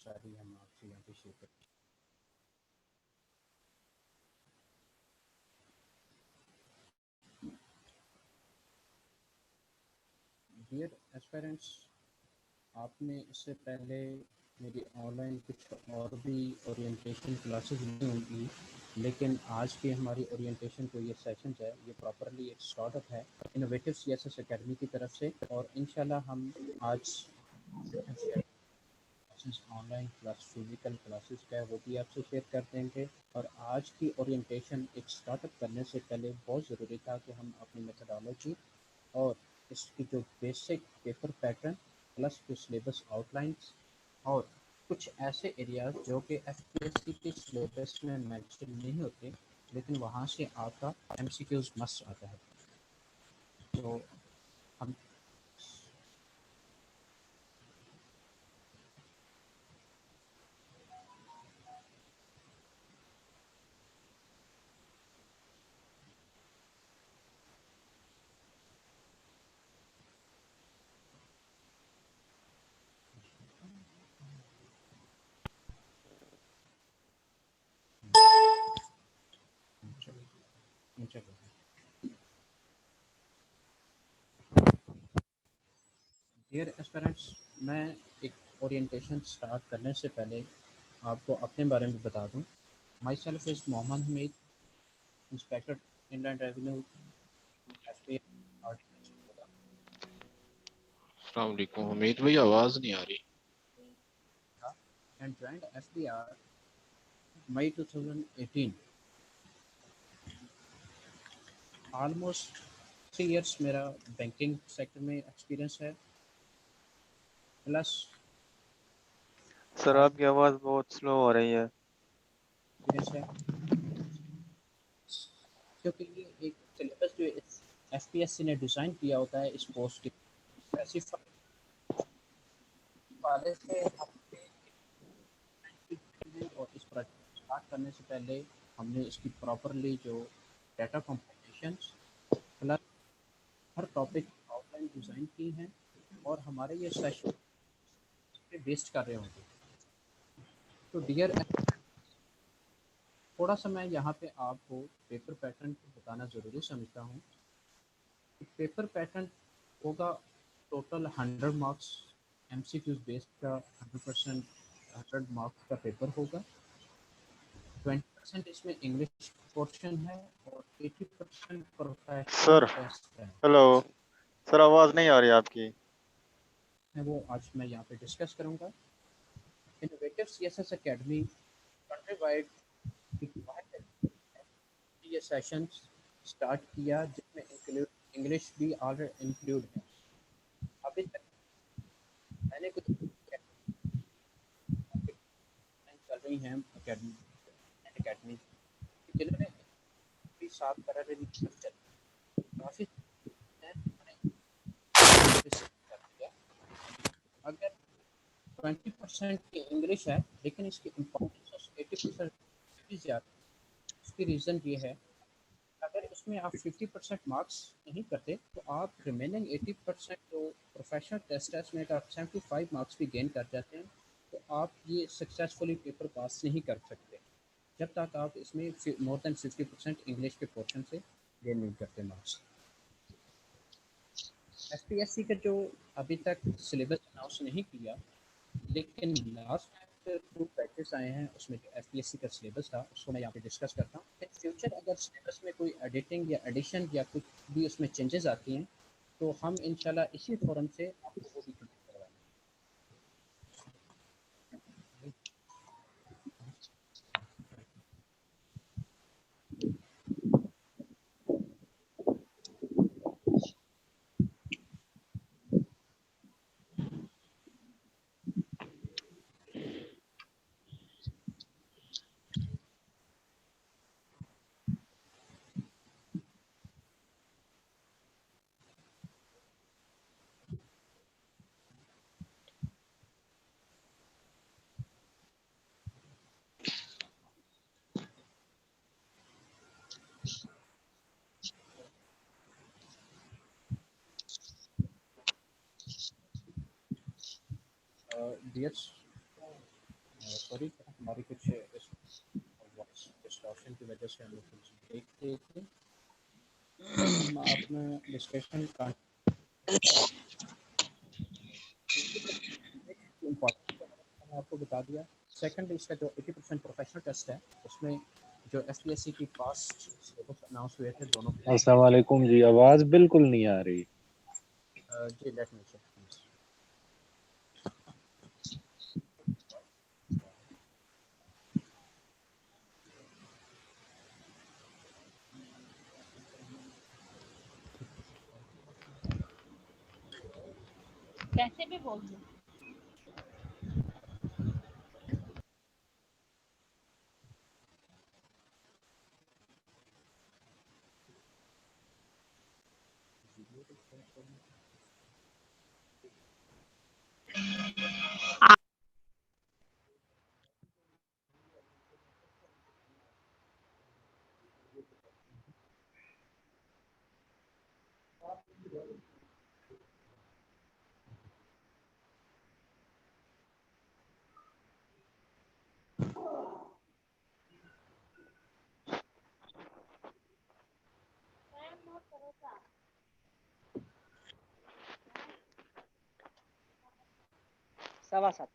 सारी हम आपसे यहाँ पे शेयर करें। डियर एस्पिरेंट्स, आपने इससे पहले मेरी ऑनलाइन कुछ और भी ओरिएंटेशन क्लासेस ली होंगी, लेकिन आज की हमारी ओरिएंटेशन जो ये सेशंस है ये प्रॉपरली एक स्टार्टअप है इनोवेटिव सीएसएस एकेडमी की तरफ से। और इंशाल्लाह हम आज classes online class physical classes का है वो भी आपसे शेयर कर देंगे। और आज की ओरिएंटेशन एक स्टार्टअप करने से पहले बहुत ज़रूरी था कि हम अपनी मेथडोलॉजी और इसकी जो बेसिक पेपर पैटर्न प्लस जो सिलेबस आउटलाइंस और कुछ ऐसे एरियाज जो कि एफपीएससी के सिलेबस में मेंशन नहीं होते लेकिन वहाँ से आपका एमसीक्यूज मस्ट आता है। तो हम डियर एस्पिरेंट्स, मैं एक ओरिएंटेशन स्टार्ट करने से पहले आपको अपने बारे में बता दूं। My self is Mohammad Hameed, inspector inland revenue SP अस्सलाम वालेकुम हमीद भाई, आवाज नहीं आ रही। and joined SBR May 2018. Almost 3 years मेरा बैंकिंग सेक्टर में एक्सपीरियंस है, प्लस सर आपकी आवाज़ बहुत स्लो हो रही है। एक्सपीरियंस है क्योंकि ये एक सिलेबस जो एफपीएससी ने डिज़ाइन किया होता है इस पोस्ट के स्पेसिफाई वाले से और इस प्रोजेक्ट स्टार्ट करने से पहले हमने इसकी प्रॉपरली जो डाटा कंपाइलेशन प्लस हर टॉपिक आउटलाइन डिज़ाइन की हैं और हमारे ये सेशन पे बेस्ड कर रहे होंगे। तो डियर, थोड़ा सा मैं यहाँ पे आपको पेपर पैटर्न को बताना ज़रूरी समझता हूँ। पेपर पैटर्न होगा टोटल 100 मार्क्स एमसीक्यूज बेस्ड का 100% 100 मार्क्स का पेपर होगा। 20% इसमें इंग्लिश पोर्शन है और 80% प्रोफेशनल सर टेस्ट है। हेलो सर, आवाज़ नहीं आ रही आपकी। वो आज मैं यहाँ पे डिस्कस करूँगा। Innovative CSS academy country wide ये सेशन स्टार्ट किया जिसमें इंक्लूड इंग्लिश भी ऑलरेडी इंक्लूड है। अभी तक मैंने कुछ चल रही हैं एकेडमी जिन्होंने भी साफ करा काफ़ी अगर 20% की इंग्लिश है लेकिन इसकी इम्पोर्टेंस 80% भी ज़्यादा। उसकी रीज़न ये है, अगर इसमें आप 50% मार्क्स नहीं करते तो आप रिमेनिंग 80% जो प्रोफेशनल टेस्ट है उसमें आप 75 मार्क्स भी गेन कर जाते हैं तो आप ये सक्सेसफुली पेपर पास नहीं कर सकते जब तक आप इसमें मोर देन 50% इंग्लिश के पोर्शन से गेन नहीं करते मार्क्स। एफपीएससी का जो अभी तक सिलेबस अनाउंस नहीं किया लेकिन लास्ट टाइम जो बैचेस आए हैं उसमें जो एफपीएससी का सिलेबस था उसको मैं यहाँ पे डिस्कस करता हूँ। इन फ्यूचर अगर सिलेबस में कोई एडिटिंग या एडिशन या कुछ भी उसमें चेंजेस आती हैं तो हम इंशाल्लाह इसी फोरम से आपको वो भी करवाएंगे। डियर सॉरी, हमारी कुछ डिस्टॉर्शन की वजह से हमें कुछ ब्रेक थे हम अपना डिस्कशन का इम्पोर्टेंट मैंने आपको बता दिया। सेकंड, इसका जो 80% प्रोफेशनल टेस्ट है उसमें जो एफपीएससी की पास्ट सिलेबस अनाउंस हुए थे दोनों अस्सलाम वालेकुम जी, आवाज बिल्कुल नहीं आ रही। जी लेट मी चेक प्लीज। कैसे भी बोल दो। सवा सात।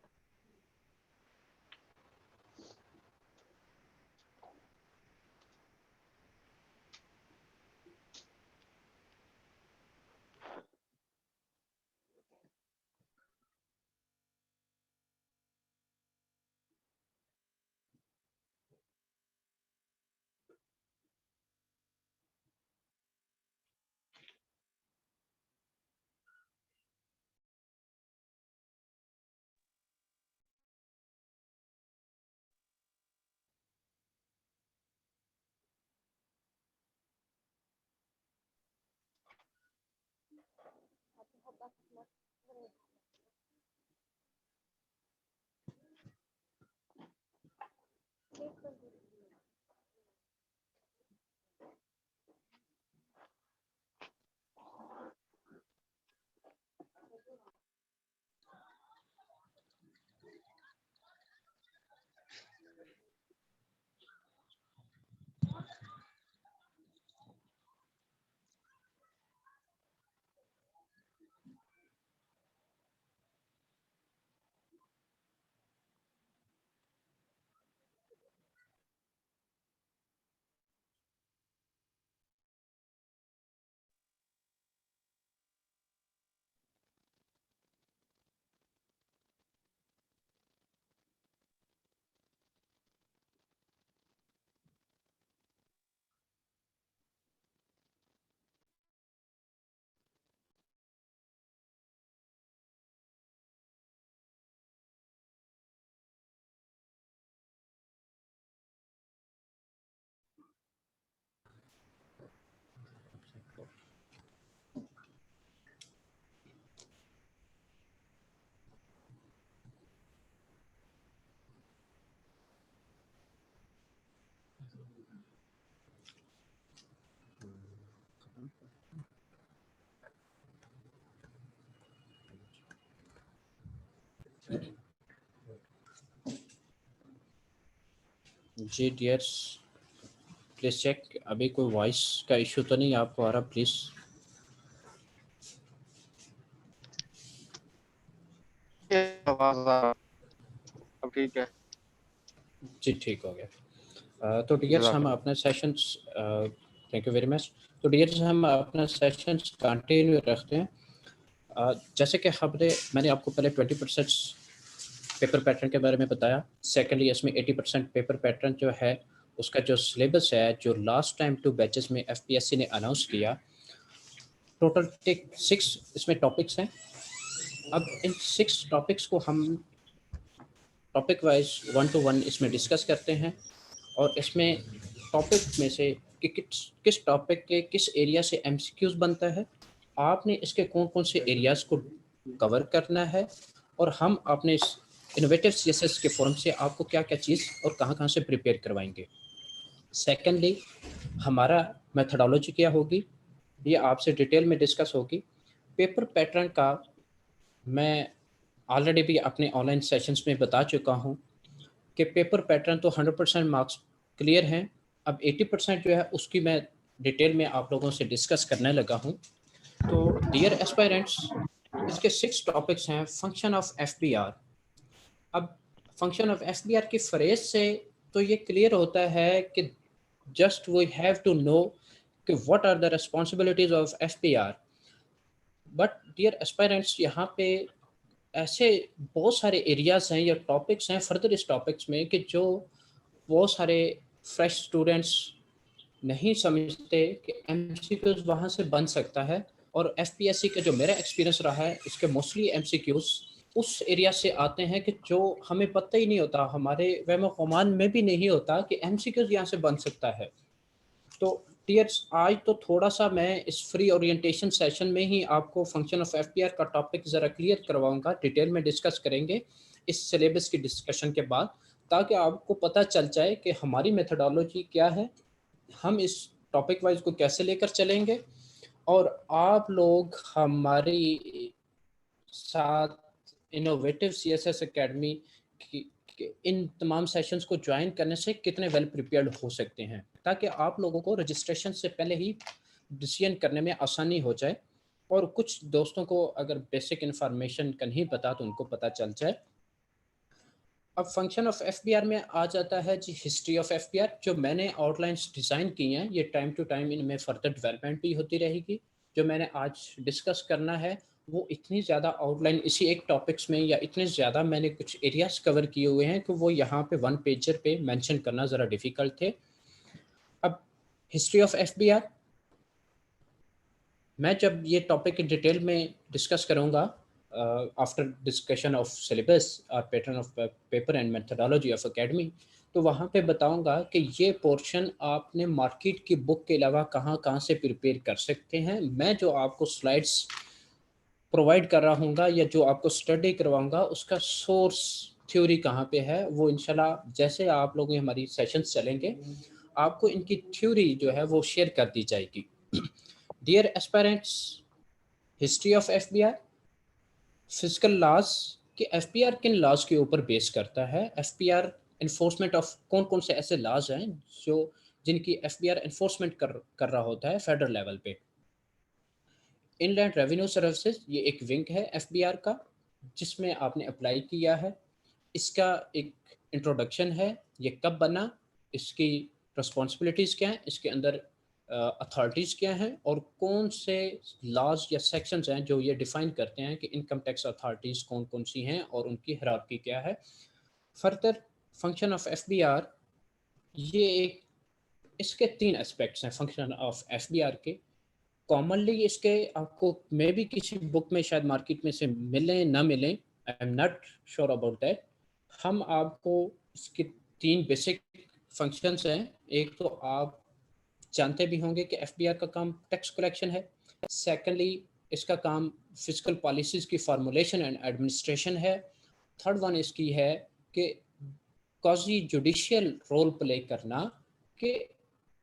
जी डियर्स, प्लीज़ चेक, अभी कोई वॉइस का इशू तो नहीं आपको आ रहा प्लीज़? आवाज अब ठीक है। जी ठीक हो गया। तो डियर्स हम जज़ाकल्लाह। अपना sessions, thank you very much. तो डियर्स हम अपना सेशंस कंटिन्यू रखते हैं। जैसे कि मैंने आपको पहले 20% पेपर पैटर्न के बारे में बताया। सेकेंडली इसमें 80% पेपर पैटर्न जो है उसका जो सिलेबस है, जो लास्ट टाइम 2 बैचेस में एफपीएससी ने अनाउंस किया, टोटल टेक 6 इसमें टॉपिक्स हैं। अब इन 6 टॉपिक्स को हम टॉपिक वाइज 1 टू 1 इसमें डिस्कस करते हैं और इसमें टॉपिक में से कि किस किस टॉपिक के किस एरिया से एमसीक्यूज बनता है, आपने इसके कौन-कौन से एरियाज़ को कवर करना है और हम अपने इस इनोवेटिव सीएसएस के फोरम से आपको क्या-क्या चीज़ और कहाँ-कहाँ से प्रिपेयर करवाएँगे। सेकंडली, हमारा मेथोडोलॉजी क्या होगी, ये आपसे डिटेल में डिस्कस होगी। पेपर पैटर्न का मैं ऑलरेडी भी अपने ऑनलाइन सेशंस में बता चुका हूँ। कि पेपर पैटर्न तो 100% मार्क्स क्लियर हैं, अब 80% जो है उसकी मैं डिटेल में आप लोगों से डिस्कस करने लगा हूँ। तो डियर एस्पायरेंट्स, इसके 6 टॉपिक्स हैं। Function of FBR. अब फंक्शन ऑफ एफबीआर की फ्रेज से तो ये क्लियर होता है कि just we have to know कि what are the responsibilities of FBR. But dear aspirants, यहाँ पे ऐसे बहुत सारे एरियाज हैं या टॉपिक्स हैं फर्दर इस टॉपिक्स में कि जो बहुत सारे फ्रेश स्टूडेंट्स नहीं समझते कि एमसीक्यूज वहाँ से बन सकता है। और एफपीएससी का जो मेरा एक्सपीरियंस रहा है, इसके मोस्टली एमसीक्यूज उस एरिया से आते हैं कि जो हमें पता ही नहीं होता, हमारे वहम गुमान में भी नहीं होता कि एमसीक्यूज यहाँ से बन सकता है। तो टीयर्स, आज तो थोड़ा सा मैं इस फ्री ओरिएंटेशन सेशन में ही आपको फंक्शन ऑफ एफबीआर का टॉपिक ज़रा क्लियर करवाऊंगा, डिटेल में डिस्कस करेंगे इस सिलेबस की डिस्कशन के बाद, ताकि आपको पता चल जाए कि हमारी मेथडोलॉजी क्या है, हम इस टॉपिक वाइज को कैसे लेकर चलेंगे, और आप लोग हमारी साथ इनोवेटिव सीएसएस एकेडमी की इन तमाम सेशंस को ज्वाइन करने से कितने वेल प्रिपेयर्ड हो सकते हैं, ताकि आप लोगों को रजिस्ट्रेशन से पहले ही डिसीजन करने में आसानी हो जाए, और कुछ दोस्तों को अगर बेसिक इन्फॉर्मेशन का नहीं पता तो उनको पता चल जाए। अब फंक्शन ऑफ एफबीआर में आ जाता है जी हिस्ट्री ऑफ एफबीआर। जो मैंने आउटलाइंस डिज़ाइन की हैं, ये टाइम टू टाइम इनमें फर्दर डेवलपमेंट भी होती रहेगी। जो मैंने आज डिस्कस करना है वो इतनी ज़्यादा आउटलाइन इसी एक टॉपिक्स में, या इतने ज़्यादा मैंने कुछ एरियाज कवर किए हुए हैं कि वो यहाँ पे 1 पेजर पे मेंशन करना ज़रा डिफ़िकल्ट थे। अब हिस्ट्री ऑफ एफबीआर मैं जब ये टॉपिक डिटेल में डिस्कस करूँगा आफ्टर डिस्कशन ऑफ सिलेबस और pattern of paper and methodology of academy, तो वहाँ पे बताऊँगा कि ये पोर्शन आपने मार्केट की बुक के अलावा कहाँ कहाँ से प्रिपेयर कर सकते हैं। मैं जो आपको स्लाइड्स प्रोवाइड कर रहा हूँगा या जो आपको स्टडी करवाऊँगा, उसका सोर्स थ्योरी कहाँ पे है, वो इंशाल्लाह जैसे आप लोग हमारी सेशंस चलेंगे आपको इनकी थ्योरी जो है वो शेयर कर दी जाएगी। Dear aspirants, history of FBR, physical laws कि एफबीआर किन लॉज के ऊपर बेस करता है। एफबीआर इन्फोर्समेंट ऑफ कौन कौन से ऐसे लॉज हैं जो जिनकी एफबीआर इन्फोर्समेंट कर रहा होता है फेडरल लेवल पे। इनलैंड रेवेन्यू सर्विसेज, ये एक विंग है एफबीआर का जिसमें आपने अप्लाई किया है। इसका एक इंट्रोडक्शन है, ये कब बना, इसकी रिस्पॉन्सिबिलिटीज़ क्या हैं, इसके अंदर अथॉरिटीज़ क्या हैं, और कौन से लॉज या सेक्शंस हैं जो ये डिफाइन करते हैं कि इनकम टैक्स अथॉरिटीज़ कौन कौन सी हैं और उनकी हायरार्की क्या है। फर्दर फंक्शन ऑफ एफबीआर, ये एक इसके 3 एस्पेक्ट्स हैं फंक्शन ऑफ एफबीआर के। कॉमनली इसके आपको मे भी किसी बुक में शायद मार्केट में से मिलें ना मिलें, I am not sure about that. हम आपको इसके 3 बेसिक फंक्शंस हैं। एक तो आप जानते भी होंगे कि एफबीआर का काम टैक्स कलेक्शन है। सेकेंडली इसका काम फिजिकल पॉलिसीज़ की फार्मूलेशन एंड एडमिनिस्ट्रेशन है। थर्ड वन इसकी है कि क्वाजी जुडिशियल रोल प्ले करना, कि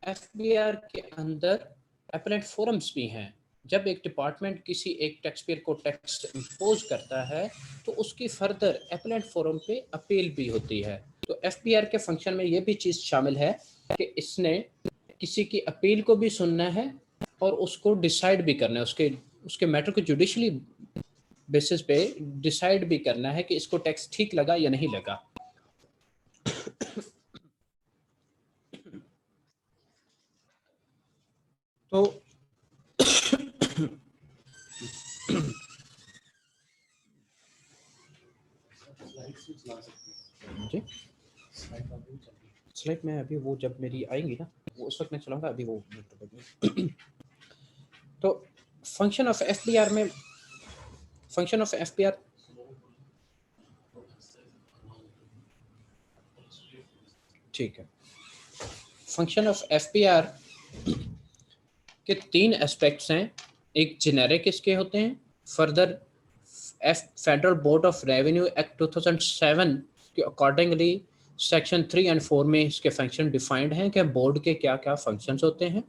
एफबीआर के अंदर अपीलेट फोरम्स भी हैं। जब एक डिपार्टमेंट किसी एक टैक्स पेयर को टैक्स इम्पोज करता है तो उसकी फर्दर अपीलेट फोरम पे अपील भी होती है। तो एफबीआर के फंक्शन में ये भी चीज़ शामिल है कि इसने किसी की अपील को भी सुनना है और उसको डिसाइड भी करना है, उसके मैटर को जुडिशली बेसिस पे डिसाइड भी करना है कि इसको टैक्स ठीक लगा या नहीं लगा। तो जी स्लाइड में अभी वो जब मेरी आएंगी ना वो उस वक्त मैं चलाऊंगा, अभी वो तो फंक्शन ऑफ एफबीआर में, फंक्शन ऑफ एफबीआर ठीक है। फंक्शन ऑफ एफबीआर के 3 एस्पेक्ट्स हैं। एक जेनेरिक इसके होते हैं, further federal board of revenue act 2007 के अकॉर्डिंगली सेक्शन 3 एंड 4 में इसके फंक्शन डिफाइंड हैं कि बोर्ड के क्या क्या फंक्शंस होते हैं।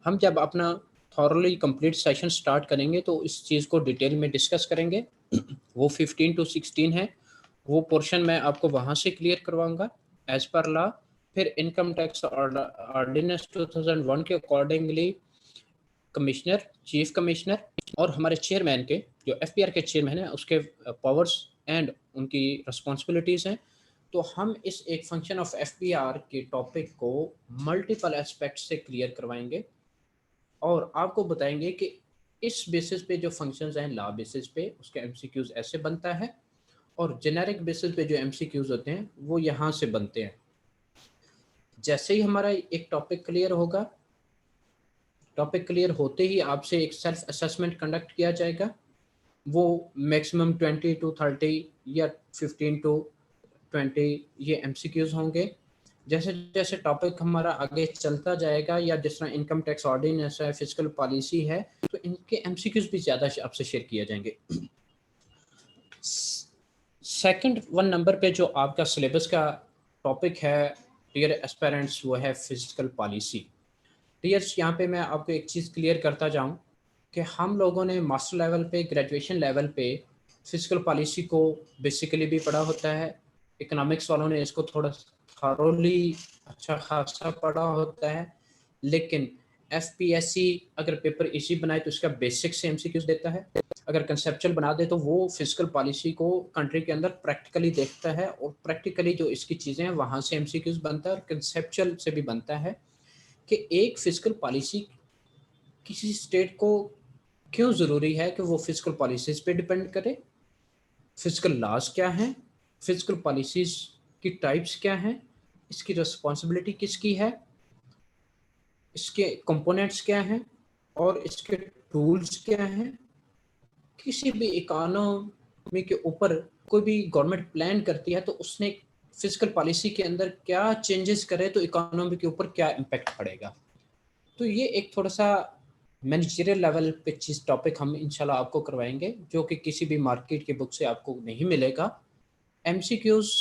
हम जब अपना थॉरली कंप्लीट सेशन स्टार्ट करेंगे तो इस चीज़ को डिटेल में डिस्कस करेंगे। वो 15 to 16 है, वो पोर्शन मैं आपको वहाँ से क्लियर करवाऊंगा एज पर लॉ। फिर इनकम टैक्स ऑर्डिनेंस 2001 के अकॉर्डिंगली कमिश्नर, चीफ कमिश्नर और हमारे चेयरमैन के, जो एफपीआर के चेयरमैन हैं, उसके पावर्स एंड उनकी रिस्पॉन्सिबिलिटीज़ हैं। तो हम इस एक फंक्शन ऑफ एफपीआर के टॉपिक को मल्टीपल एस्पेक्ट से क्लियर करवाएंगे और आपको बताएंगे कि इस बेसिस पे जो फंक्शंस हैं लॉ बेसिस पे उसके एमसीक्यूज ऐसे बनता है और जेनेरिक बेसिस पे जो एमसीक्यूज होते हैं वो यहाँ से बनते हैं। जैसे ही हमारा एक टॉपिक क्लियर होगा, टॉपिक क्लियर होते ही आपसे एक सेल्फ असेसमेंट कंडक्ट किया जाएगा। वो मैक्सिमम 20 to 30 या 15 to 20 ये एमसीक्यूज होंगे। जैसे जैसे टॉपिक हमारा आगे चलता जाएगा या जिस तरह इनकम टैक्स ऑर्डिनेंस है, फिजिकल पॉलिसी है, तो इनके एमसीक्यूज भी ज़्यादा आपसे शेयर किए जाएंगे। सेकंड 1 नंबर पे जो आपका सिलेबस का टॉपिक है डियर एस्पिरेंट्स, वो है फिजिकल पॉलिसी। डियर्स, यहाँ पे मैं आपको एक चीज़ क्लियर करता जाऊँ कि हम लोगों ने मास्टर लेवल पे, ग्रेजुएशन लेवल पे फिजिकल पॉलिसी को बेसिकली भी पढ़ा होता है। इकोनॉमिक्स वालों ने इसको थोड़ा थॉरोली अच्छा खासा पढ़ा होता है, लेकिन एफपीएससी अगर पेपर इजी बनाए तो इसका बेसिक से एमसीक्यूज देता है। अगर कंसेप्चुअल बना दे तो वो फिजिकल पॉलिसी को कंट्री के अंदर प्रैक्टिकली देखता है और प्रैक्टिकली जो इसकी चीज़ें हैं वहाँ से एमसीक्यूज बनता है और कंसेप्चुअल से भी बनता है कि एक फिजिकल पॉलिसी किसी स्टेट को क्यों ज़रूरी है कि वो फिजिकल पॉलिसीज़ पे डिपेंड करे, फिजिकल लॉज क्या हैं, फिजिकल पॉलिसीज़ की टाइप्स क्या हैं, इसकी रिस्पॉन्सिबिलिटी किसकी है, इसके कंपोनेंट्स क्या हैं और इसके टूल्स क्या हैं। किसी भी इकोनॉमी के ऊपर कोई भी गवर्नमेंट प्लान करती है तो उसने फिजिकल पॉलिसी के अंदर क्या चेंजेस करे तो इकोनॉमी के ऊपर क्या इम्पैक्ट पड़ेगा। तो ये एक थोड़ा सा मैनेजरियल लेवल पे चीज़ टॉपिक हम इंशाल्लाह आपको करवाएंगे, जो कि किसी भी मार्केट की बुक से आपको नहीं मिलेगा। एमसीक्यूज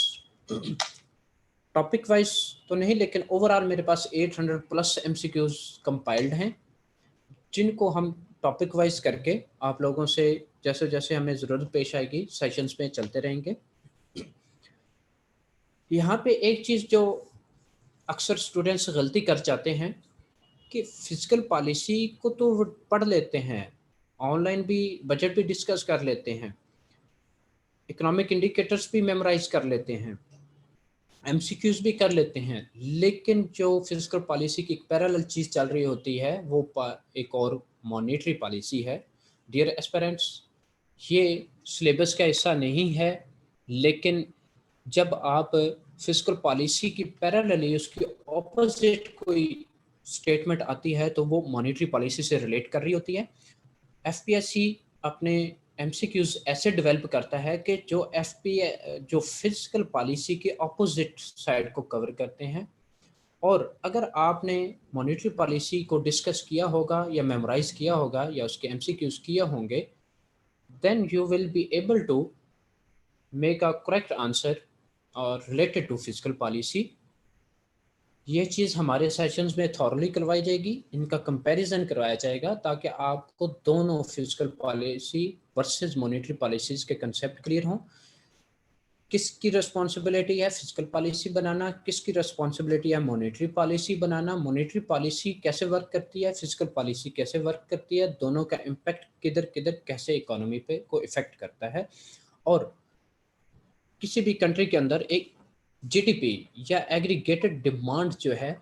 टॉपिक वाइज तो नहीं, लेकिन ओवरऑल मेरे पास 800 प्लस एमसीक्यूज कंपाइल्ड हैं, जिनको हम टॉपिक वाइज करके आप लोगों से जैसे जैसे हमें ज़रूरत पेश आएगी सेशंस में चलते रहेंगे। यहाँ पे एक चीज़ जो अक्सर स्टूडेंट्स गलती कर जाते हैं कि फिजिकल पॉलिसी को तो वो पढ़ लेते हैं, ऑनलाइन भी बजट भी डिस्कस कर लेते हैं, इकोनॉमिक इंडिकेटर्स भी मेमोराइज कर लेते हैं, एमसीक्यूज भी कर लेते हैं, लेकिन जो फिजिकल पॉलिसी की पैरेलल चीज़ चल रही होती है वो एक और मॉनेटरी पॉलिसी है। डियर एस्पिरेंट्स, ये सिलेबस का हिस्सा नहीं है, लेकिन जब आप फिजिकल पॉलिसी की पैरेलली उसकी ऑपोजिट कोई स्टेटमेंट आती है तो वो मॉनेटरी पॉलिसी से रिलेट कर रही होती है। एफपीएससी अपने एमसीक्यूज ऐसे डेवलप करता है कि जो फिजिकल पॉलिसी के ऑपोजिट साइड को कवर करते हैं। और अगर आपने मॉनेटरी पॉलिसी को डिस्कस किया होगा या मेमोराइज किया होगा या उसके एमसीक्यूज किए होंगे, then you will be able to make a correct answer और रिलेटेड टू फिजिकल पॉलिसी। ये चीज़ हमारे सेशंस में थॉरली करवाई जाएगी, इनका कंपैरिजन करवाया जाएगा ताकि आपको दोनों physical policy versus monetary policies के कंसेप्ट क्लियर हों। किसकी रिस्पॉन्सिबिलिटी है फिजिकल पॉलिसी बनाना, किसकी रिस्पॉन्सिबिलिटी है मॉनेटरी पॉलिसी बनाना, मॉनेटरी पॉलिसी कैसे वर्क करती है, फिजिकल पॉलिसी कैसे वर्क करती है, दोनों का इम्पैक्ट किधर किधर कैसे इकोनॉमी पे को इफ़ेक्ट करता है, और किसी भी कंट्री के अंदर एक जीडीपी या एग्रीगेटेड डिमांड जो है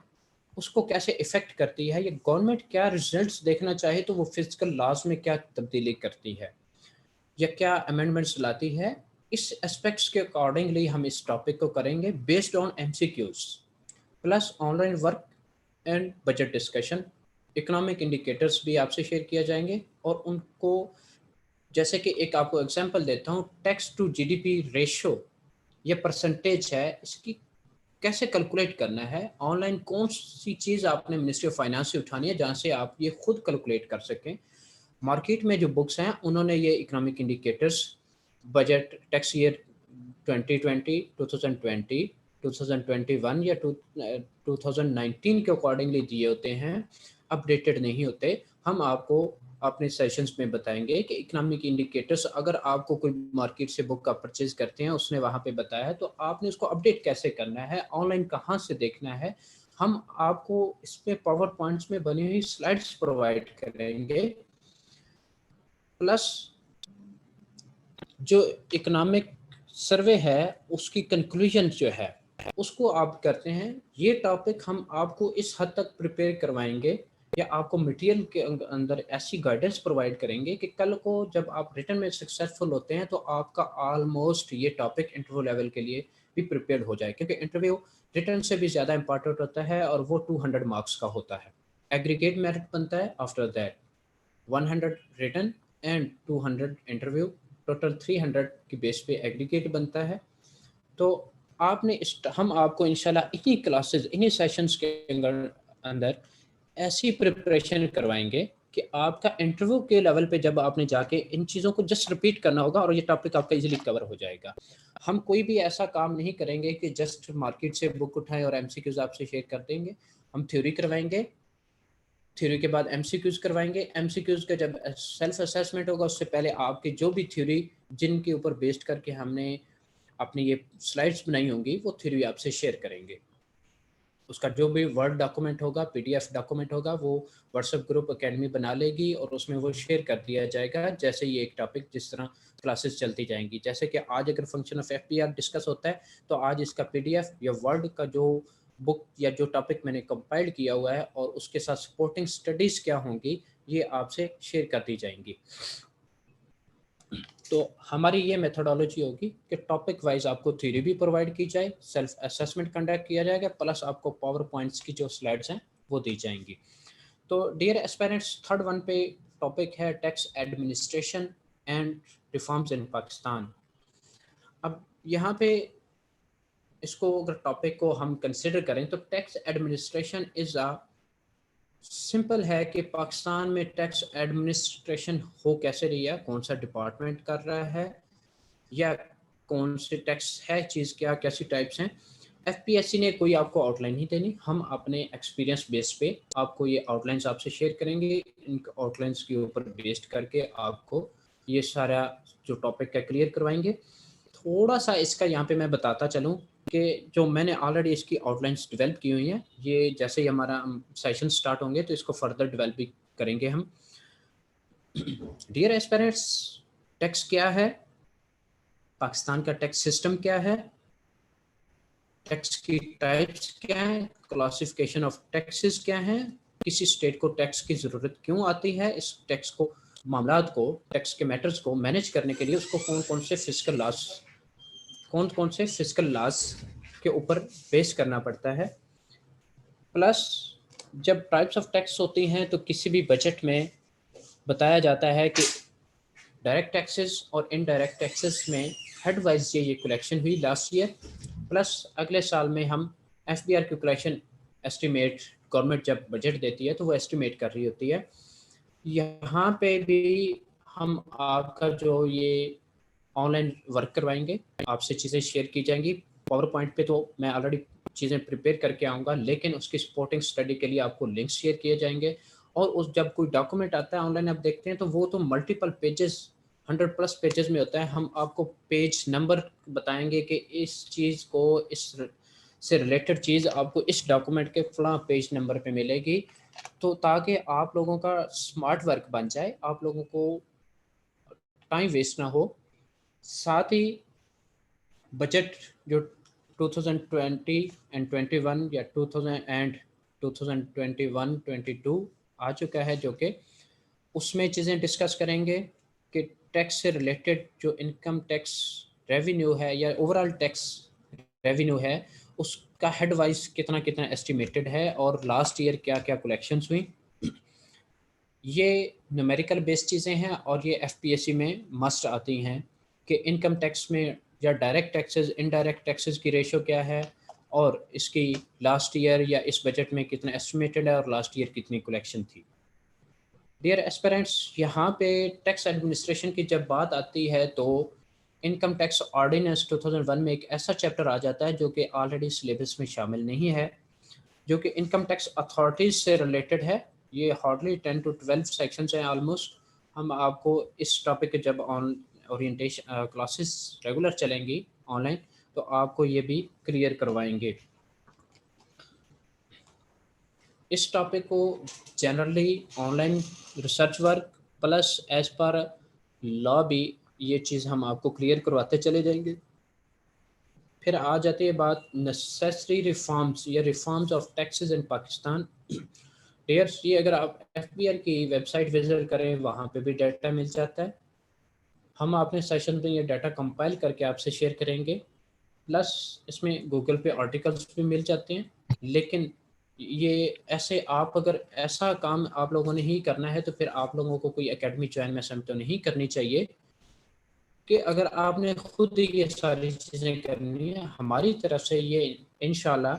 उसको कैसे इफेक्ट करती है, या गवर्नमेंट क्या रिजल्ट्स देखना चाहे तो वो फिजिकल लॉज में क्या तब्दीली करती है या क्या अमेंडमेंट्स लाती है। इस एस्पेक्ट्स के अकॉर्डिंगली हम इस टॉपिक को करेंगे based on MCQs plus online work and budget discussion. Economic indicators भी आपसे शेयर किया जाएंगे और उनको, जैसे कि एक आपको एग्जांपल देता हूँ, टैक्स टू जीडीपी रेशो ये परसेंटेज है, इसकी कैसे कैलकुलेट करना है, ऑनलाइन कौन सी चीज़ आपने मिनिस्ट्री ऑफ फाइनेंस से उठानी है जहाँ से आप ये खुद कैलकुलेट कर सकें। मार्केट में जो बुक्स हैं उन्होंने ये economic indicators budget tax year 2020, 2020, 2021 या 2019 के अकॉर्डिंगली दिए होते हैं, अपडेटेड नहीं होते। हम आपको अपने सेशंस में बताएंगे कि इकोनॉमिक इंडिकेटर्स, अगर आपको कोई मार्केट से बुक का परचेज करते हैं, उसने वहाँ पे बताया है, तो आपने उसको अपडेट कैसे करना है, ऑनलाइन कहाँ से देखना है। हम आपको इस पे पावर पॉइंट्स में बनी हुई स्लाइड्स प्रोवाइड करेंगे, प्लस जो इकोनॉमिक सर्वे है उसकी कंक्लूजन जो है उसको आप करते हैं। ये टॉपिक हम आपको इस हद तक प्रिपेयर करवाएंगे या आपको मटेरियल के अंदर ऐसी गाइडेंस प्रोवाइड करेंगे कि कल को जब आप रिटर्न में सक्सेसफुल होते हैं तो आपका ऑलमोस्ट ये टॉपिक इंटरव्यू लेवल के लिए भी प्रिपेयर हो जाए, क्योंकि इंटरव्यू रिटर्न से भी ज़्यादा इंपॉर्टेंट होता है और वो 200 मार्क्स का होता है। एग्रीगेट मेरिट बनता है, after that 100 return and 200 interview, total 300 की बेस पे एग्रीगेट बनता है। तो आपने हम आपको इंशाल्लाह इन्हीं क्लासेस, इन्हीं सेशंस के अंदर ऐसी प्रिपरेशन करवाएंगे कि आपका इंटरव्यू के लेवल पे जब आपने जाके इन चीज़ों को जस्ट रिपीट करना होगा और ये टॉपिक आपका इजीली कवर हो जाएगा। हम कोई भी ऐसा काम नहीं करेंगे कि जस्ट मार्केट से बुक उठाएं और एमसीक्यूज आपसे शेयर कर देंगे। हम थ्योरी करवाएंगे, थ्योरी के बाद एमसीक्यूज करवाएंगे, एमसीक्यूज का जब सेल्फ असेसमेंट होगा उससे पहले आपकी जो भी थ्योरी जिनके ऊपर बेस्ड करके हमने अपनी ये स्लाइड्स बनाई होंगी वो थ्योरी आपसे शेयर करेंगे। उसका जो भी वर्ड डॉक्यूमेंट होगा, पीडीएफ डॉक्यूमेंट होगा, वो व्हाट्सएप ग्रुप एकेडमी बना लेगी और उसमें वो शेयर कर दिया जाएगा जैसे ये एक टॉपिक जिस तरह क्लासेस चलती जाएंगी। जैसे कि आज अगर फंक्शन ऑफ एफपीआर डिस्कस होता है तो आज इसका पीडीएफ या वर्ड का जो बुक या जो टॉपिक मैंने कंपाइल किया हुआ है और उसके साथ सपोर्टिंग स्टडीज़ क्या होंगी ये आपसे शेयर कर दी जाएंगी। तो हमारी ये मेथोडोलॉजी होगी कि टॉपिक वाइज आपको थ्योरी भी प्रोवाइड की जाए, सेल्फ असेसमेंट कंडक्ट किया जाएगा, प्लस आपको पावर पॉइंट्स की जो स्लाइड्स हैं वो दी जाएंगी। तो डियर एस्पिरेंट्स, थर्ड वन पे टॉपिक है tax administration and reforms in Pakistan. अब यहाँ पे इसको अगर टॉपिक को हम कंसिडर करें तो tax administration is a simple है कि पाकिस्तान में टैक्स एडमिनिस्ट्रेशन हो कैसे रही है, कौन सा डिपार्टमेंट कर रहा है या कौन से टैक्स है चीज़, क्या कैसी टाइप्स हैं। एफपीएससी ने कोई आपको आउटलाइन नहीं देनी, हम अपने एक्सपीरियंस बेस पे आपको ये आउटलाइंस आपसे शेयर करेंगे। इन आउटलाइंस के ऊपर बेस्ड करके आपको ये सारा जो टॉपिक है क्लियर करवाएंगे। थोड़ा सा इसका यहाँ पे मैं बताता चलूँ कि जो मैंने ऑलरेडी इसकी आउटलाइंस डेवलप की हुई हैं, ये जैसे ही हमारा सेशन स्टार्ट होंगे तो इसको फर्दर डेवलप भी करेंगे हम। डियर एस्पिरेंट्स, टैक्स क्या है, पाकिस्तान का टैक्स सिस्टम क्या है, टैक्स की टाइप्स क्या है, क्लासिफिकेशन ऑफ टैक्सेस क्या है, किसी स्टेट को टैक्स की ज़रूरत क्यों आती है, इस टैक्स को मामलात को, टैक्स के मैटर्स को मैनेज करने के लिए उसको कौन कौन से फिस्कल लॉस के ऊपर बेस करना पड़ता है। प्लस जब टाइप्स ऑफ टैक्स होती हैं तो किसी भी बजट में बताया जाता है कि डायरेक्ट टैक्सेस और इनडायरेक्ट टैक्सेस में हेड वाइज ये कलेक्शन हुई लास्ट ईयर, प्लस अगले साल में हम एफबीआर की कलेक्शन एस्टिमेट गवर्नमेंट जब बजट देती है तो वो एस्टिमेट कर रही होती है। यहाँ पे भी हम आपका जो ये ऑनलाइन वर्क करवाएंगे, आपसे चीज़ें शेयर की जाएंगी। पावर पॉइंट पे तो मैं ऑलरेडी चीज़ें प्रिपेयर करके आऊँगा, लेकिन उसकी सपोर्टिंग स्टडी के लिए आपको लिंक्स शेयर किए जाएंगे। और उस जब कोई डॉक्यूमेंट आता है ऑनलाइन आप देखते हैं तो वो तो मल्टीपल पेजेस, 100+ पेजेस में होता है। हम आपको पेज नंबर बताएंगे कि इस चीज़ को, इस से रिलेटेड चीज़ आपको इस डॉक्यूमेंट के फलां पेज नंबर पे मिलेगी, तो ताकि आप लोगों का स्मार्ट वर्क बन जाए, आप लोगों को टाइम वेस्ट ना हो। साथ ही बजट जो 2020 एंड 21 या 2021-22 आ चुका है, जो कि उसमें चीज़ें डिस्कस करेंगे कि टैक्स से रिलेटेड जो इनकम टैक्स रेवेन्यू है या ओवरऑल टैक्स रेवेन्यू है उसका हेड वाइज कितना कितना एस्टिमेटेड है और लास्ट ईयर क्या क्या कलेक्शंस हुई। ये न्यूमेरिकल बेस्ड चीज़ें हैं और ये एफपीएससी में मस्ट आती हैं कि इनकम टैक्स में या डायरेक्ट टैक्सेस, इनडायरेक्ट टैक्सेस की रेशो क्या है और इसकी लास्ट ईयर या इस बजट में कितना एस्टिमेटेड है और लास्ट ईयर कितनी कलेक्शन थी। डियर एस्पिरेंट्स, यहाँ पे टैक्स एडमिनिस्ट्रेशन की जब बात आती है तो इनकम टैक्स ऑर्डिनेंस 2001 में एक ऐसा चैप्टर आ जाता है जो कि ऑलरेडी सिलेबस में शामिल नहीं है, जो कि इनकम टैक्स अथॉरिटीज़ से रिलेटेड है ये हार्डली 10 to 12 सेक्शंस हैं ऑलमोस्ट। हम आपको इस टॉपिक के जब ओरिएंटेशन क्लासेस रेगुलर चलेंगी ऑनलाइन तो आपको ये भी क्लियर करवाएंगे। इस टॉपिक को generally online research work plus as per law भी ये चीज़ हम आपको क्लियर करवाते चले जाएंगे। फिर आ जाती है बात नेसेसरी रिफॉर्म्स या reforms of taxes in Pakistan. Dears, ये अगर आप FBR की वेबसाइट विजिट करें वहाँ पे भी डाटा मिल जाता है। हम अपने सेशन में ये डाटा कंपाइल करके आपसे शेयर करेंगे, प्लस इसमें गूगल पे आर्टिकल्स भी मिल जाते हैं। लेकिन ये ऐसे आप अगर ऐसा काम आप लोगों ने ही करना है तो फिर आप लोगों को कोई एकेडमी ज्वाइन में समझ तो नहीं करनी चाहिए कि अगर आपने खुद ये सारी चीज़ें करनी है हमारी तरफ से ये इंशाल्लाह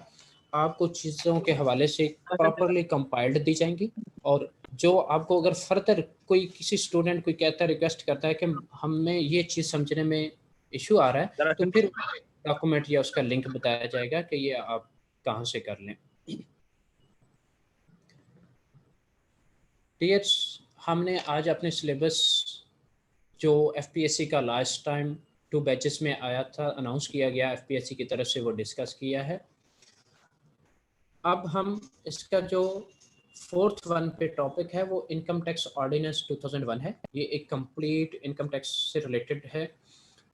आपको चीज़ों के हवाले से प्रॉपरली कंपाइल्ड दी जाएंगी। और जो आपको अगर फर्दर कोई किसी स्टूडेंट कोई कहता है रिक्वेस्ट करता है कि हमें ये चीज़ समझने में इशू आ रहा है तो फिर डॉक्यूमेंट या उसका लिंक बताया जाएगा कि ये आप कहाँ से कर लें। टीएच हमने आज अपने सिलेबस जो FPSC का लास्ट टाइम 2 बैचेस में आया था अनाउंस किया गया FPSC की तरफ से वो डिस्कस किया है। अब हम इसका जो 4th वन पे टॉपिक है वो इनकम टैक्स ऑर्डिनेंस 2001 है। ये एक कंप्लीट इनकम टैक्स से रिलेटेड है।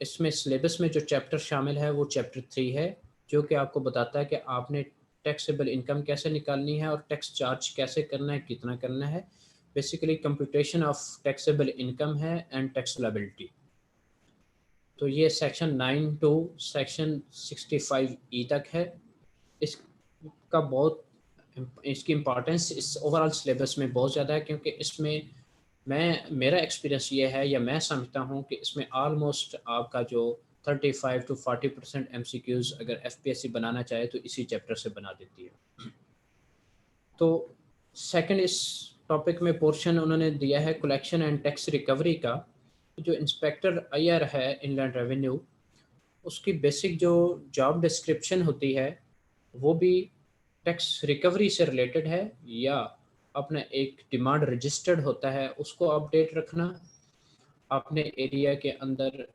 इसमें सिलेबस में जो चैप्टर शामिल है वो चैप्टर 3 है जो कि आपको बताता है कि आपने टैक्सेबल इनकम कैसे निकालनी है और टैक्स चार्ज कैसे करना है, कितना करना है। Basically computation of taxable income है एंड टैक्स लायबिलिटी। तो ये सेक्शन 9 टू सेक्शन 65E तक है। इसका बहुत इसकी इम्पॉर्टेंस इस ओवरऑल सिलेबस में बहुत ज़्यादा है क्योंकि इसमें मेरा एक्सपीरियंस ये है या मैं समझता हूँ कि इसमें ऑलमोस्ट आपका जो 35 to 40% MCQs अगर FPSC बनाना चाहे तो इसी चैप्टर से बना देती है। तो सेकंड इस टॉपिक में पोर्शन उन्होंने दिया है कलेक्शन एंड टैक्स रिकवरी का। जो इंस्पेक्टर IR है इनलैंड रेवेन्यू, उसकी बेसिक जो जॉब डिस्क्रिप्शन होती है वो भी टैक्स रिकवरी से रिलेटेड है या अपना एक डिमांड रजिस्टर्ड होता है उसको अपडेट रखना, अपने एरिया के अंदर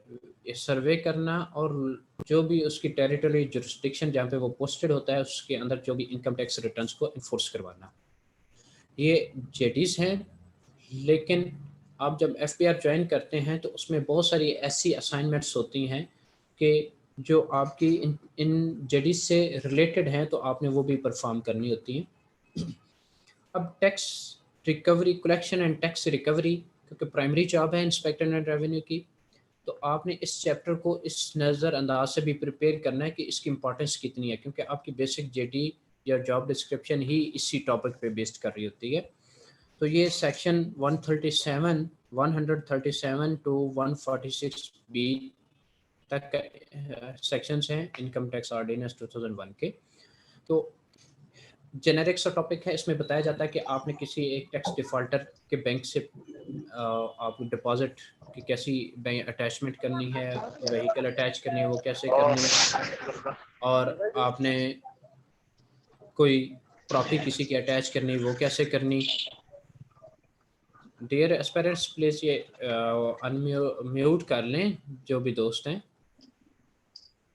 सर्वे करना और जो भी उसकी टेरिटरी जुरिस्डिक्शन जहाँ पे वो पोस्टेड होता है उसके अंदर जो भी इनकम टैक्स रिटर्न्स को इन्फोर्स करवाना। ये JDs हैं। लेकिन आप जब FBR ज्वाइन करते हैं तो उसमें बहुत सारी ऐसी असाइनमेंट्स होती हैं कि जो आपकी इन JDs से रिलेटेड हैं तो आपने वो भी परफॉर्म करनी होती हैं। अब tax recovery, collection and tax recovery क्योंकि प्राइमरी जॉब है इंस्पेक्टर एंड रेवेन्यू की, तो आपने इस चैप्टर को इस नज़रअंदाज से भी प्रिपेयर करना है कि इसकी इंपॉर्टेंस कितनी है क्योंकि आपकी बेसिक JD या जॉब डिस्क्रिप्शन ही इसी टॉपिक पे बेस्ड कर रही होती है। तो ये सेक्शन 137 टू 146B तक सेक्शंस हैं इनकम टैक्स ऑर्डिनेंस 2001 के। तो जेनेरिक सा टॉपिक है, इसमें बताया जाता है कि आपने किसी एक टैक्स डिफॉल्टर के बैंक से आप डिपॉजिट की कैसी बैंक अटैचमेंट करनी है, व्हीकल अटैच करनी है वो कैसे करनी है, और आपने कोई प्रॉपर्टी किसी की अटैच करनी वो कैसे करनी। डियर एस्पिरेंट्स प्लीज़ ये अनम्यूट कर लें जो भी दोस्त हैं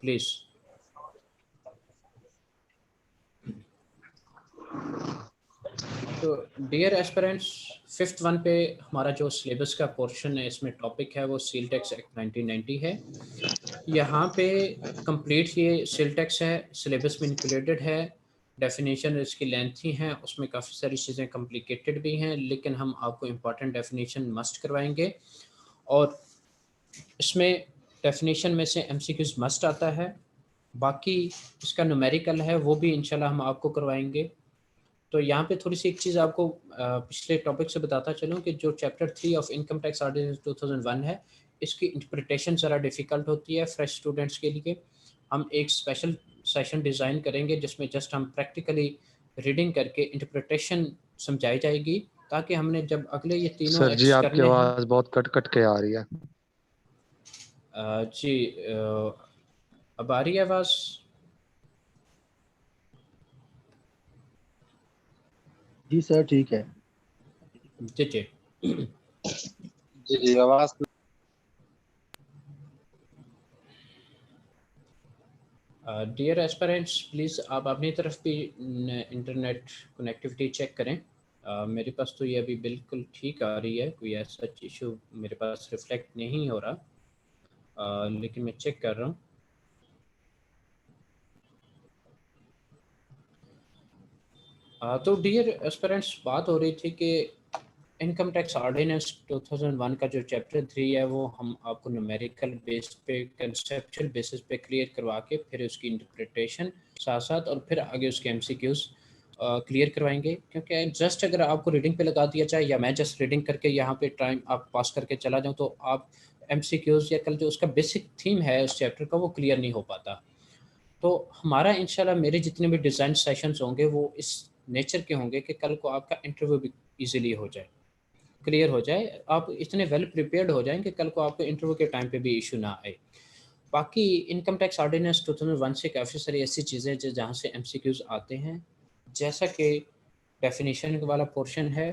प्लीज़। तो डियर एस्पिरेंट्स 5th वन पे हमारा जो सिलेबस का पोर्शन है इसमें टॉपिक है वो सेल टैक्स एक्ट 1990 है। यहाँ पे कंप्लीट ये सेल टैक्स है, सिलेबस में इंक्लूडेड है, डेफिनेशन इसकी लेंथी हैं, उसमें काफ़ी सारी चीज़ें कॉम्प्लिकेटेड भी हैं लेकिन हम आपको इम्पॉर्टेंट डेफिनेशन मस्ट करवाएंगे और इसमें डेफिनेशन में से MCQs मस्ट आता है। बाकी इसका न्यूमेरिकल है वो भी इंशाल्लाह हम आपको करवाएंगे। तो यहाँ पे थोड़ी सी एक चीज़ आपको पिछले टॉपिक से बताता चलूँ कि जो chapter 3 of income tax ordinance 2001 है इसकी इंटरप्रिटेशन ज़रा डिफ़िकल्ट होती है फ्रेश स्टूडेंट्स के लिए। हम एक स्पेशल सेशन डिज़ाइन करेंगे जिसमें जस्ट हम प्रैक्टिकली रीडिंग करके इंटरप्रिटेशन समझाई जाएगी ताकि हमने जब अगले ये तीनों सर जी एक्ट्स आपकी करने हैं। आवाज बहुत कट कट के आ रही है। जी अब आ रही है आवाज़? जी सर ठीक है। जी जी। जी जी आवाज डियर एस्पिरेंट्स, प्लीज़ आप अपनी तरफ भी इंटरनेट कनेक्टिविटी चेक करें। मेरे पास तो ये अभी बिल्कुल ठीक आ रही है, कोई ऐसा इशू मेरे पास रिफ्लेक्ट नहीं हो रहा, लेकिन मैं चेक कर रहा हूँ। तो डियर एस्पिरेंट्स, बात हो रही थी कि इनकम टैक्स ऑर्डिनेंस 2001 का जो चैप्टर 3 है वो हम आपको न्यूमेरिकल बेस पे, कंसेप्चुअल बेसिस पे क्लियर करवा के फिर उसकी इंटरप्रिटेशन साथ साथ और फिर आगे उसके एमसीक्यूज क्लियर करवाएंगे। क्योंकि जस्ट अगर आपको रीडिंग पे लगा दिया जाए या मैं जस्ट रीडिंग करके यहाँ पे टाइम आप पास करके चला जाऊँ तो आप एमसीक्यूज या कल जो उसका बेसिक थीम है उस चैप्टर का वो क्लियर नहीं हो पाता। तो हमारा इंशाल्लाह मेरे जितने भी डिज़ाइन सेशंस होंगे वो इस नेचर के होंगे कि कल को आपका इंटरव्यू भी ईजिली हो जाए, क्लियर हो जाए, आप इतने वेल प्रिपेयर्ड हो जाएं कि कल को आपको इंटरव्यू के टाइम पे भी इशू ना आए। बाकी इनकम टैक्स ऑर्डिनेंस 2001 से काफ़ी सारी ऐसी चीज़ें जो जहाँ से एमसीक्यूज आते हैं, जैसा कि डेफिनेशन वाला पोर्शन है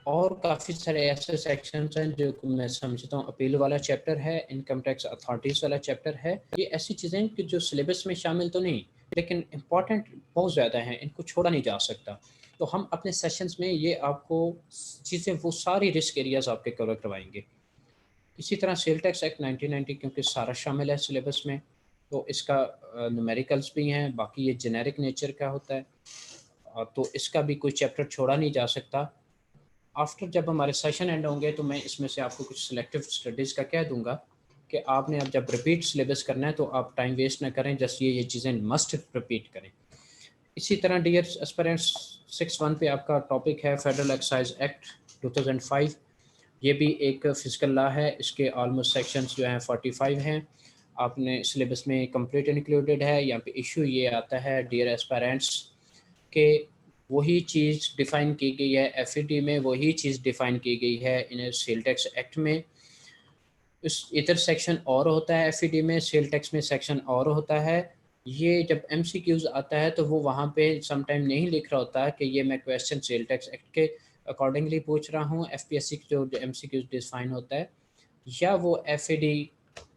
और काफ़ी सारे ऐसे सेक्शंस हैं जो मैं समझता हूँ अपील वाला चैप्टर है, इनकम टैक्स अथॉरिटीज़ वाला चैप्टर है। ये ऐसी चीज़ें कि जो सिलेबस में शामिल तो नहीं लेकिन इम्पॉर्टेंट बहुत ज़्यादा हैं, इनको छोड़ा नहीं जा सकता। तो हम अपने सेशंस में ये आपको चीज़ें वो सारी रिस्क एरियाज आपके कवर करवाएंगे। इसी तरह सेल टैक्स एक्ट 1990 क्योंकि सारा शामिल है सिलेबस में, तो इसका न्यूमेरिकल्स भी हैं, बाकी ये जेनेरिक नेचर का होता है, तो इसका भी कोई चैप्टर छोड़ा नहीं जा सकता। आफ्टर जब हमारे सेशन एंड होंगे तो मैं इसमें से आपको कुछ सिलेक्टिव स्टडीज़ का कह दूंगा कि आपने अब जब रिपीट सिलेबस करना है तो आप टाइम वेस्ट ना करें, जस्ट ये चीज़ें मस्ट रिपीट करें। इसी तरह डियर एस्पिरेंट्स, 6.1 पे आपका टॉपिक है फेडरल एक्साइज एक्ट 2005। ये भी एक फिजिकल लॉ है, इसके ऑलमोस्ट सेक्शंस जो हैं 45 हैं, आपने सिलेबस में कंप्लीट इंक्लूडेड है। यहाँ पे इशू ये आता है डियर एस्पिरेंट्स के वही चीज़ डिफ़ाइन की गई है एफईडी में, वही चीज़ डिफ़ाइन की गई है इन सेल टैक्स एक्ट में। इस इधर सेक्शन और होता है एफईडी में, सेल टैक्स में सेक्शन और होता है। ये जब एमसीक्यूज आता है तो वो वहाँ पे समटाइम नहीं लिख रहा होता कि ये मैं क्वेश्चन सेल टैक्स एक्ट के अकॉर्डिंगली पूछ रहा हूँ, एफपीएससी जो एमसीक्यूज डिफाइन होता है, या वो एफईडी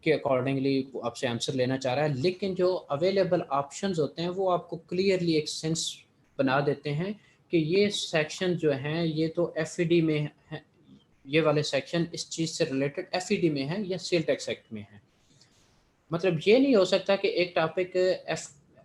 के अकॉर्डिंगली आपसे आंसर लेना चाह रहा है। लेकिन जो अवेलेबल ऑप्शंस होते हैं वो आपको क्लियरली एक सेंस बना देते हैं कि ये सेक्शन जो हैं ये तो एफईडी में है, ये वाले सेक्शन इस चीज़ से रिलेटेड एफईडी में है या सेल टैक्स एक्ट में है। मतलब ये नहीं हो सकता कि एक टॉपिक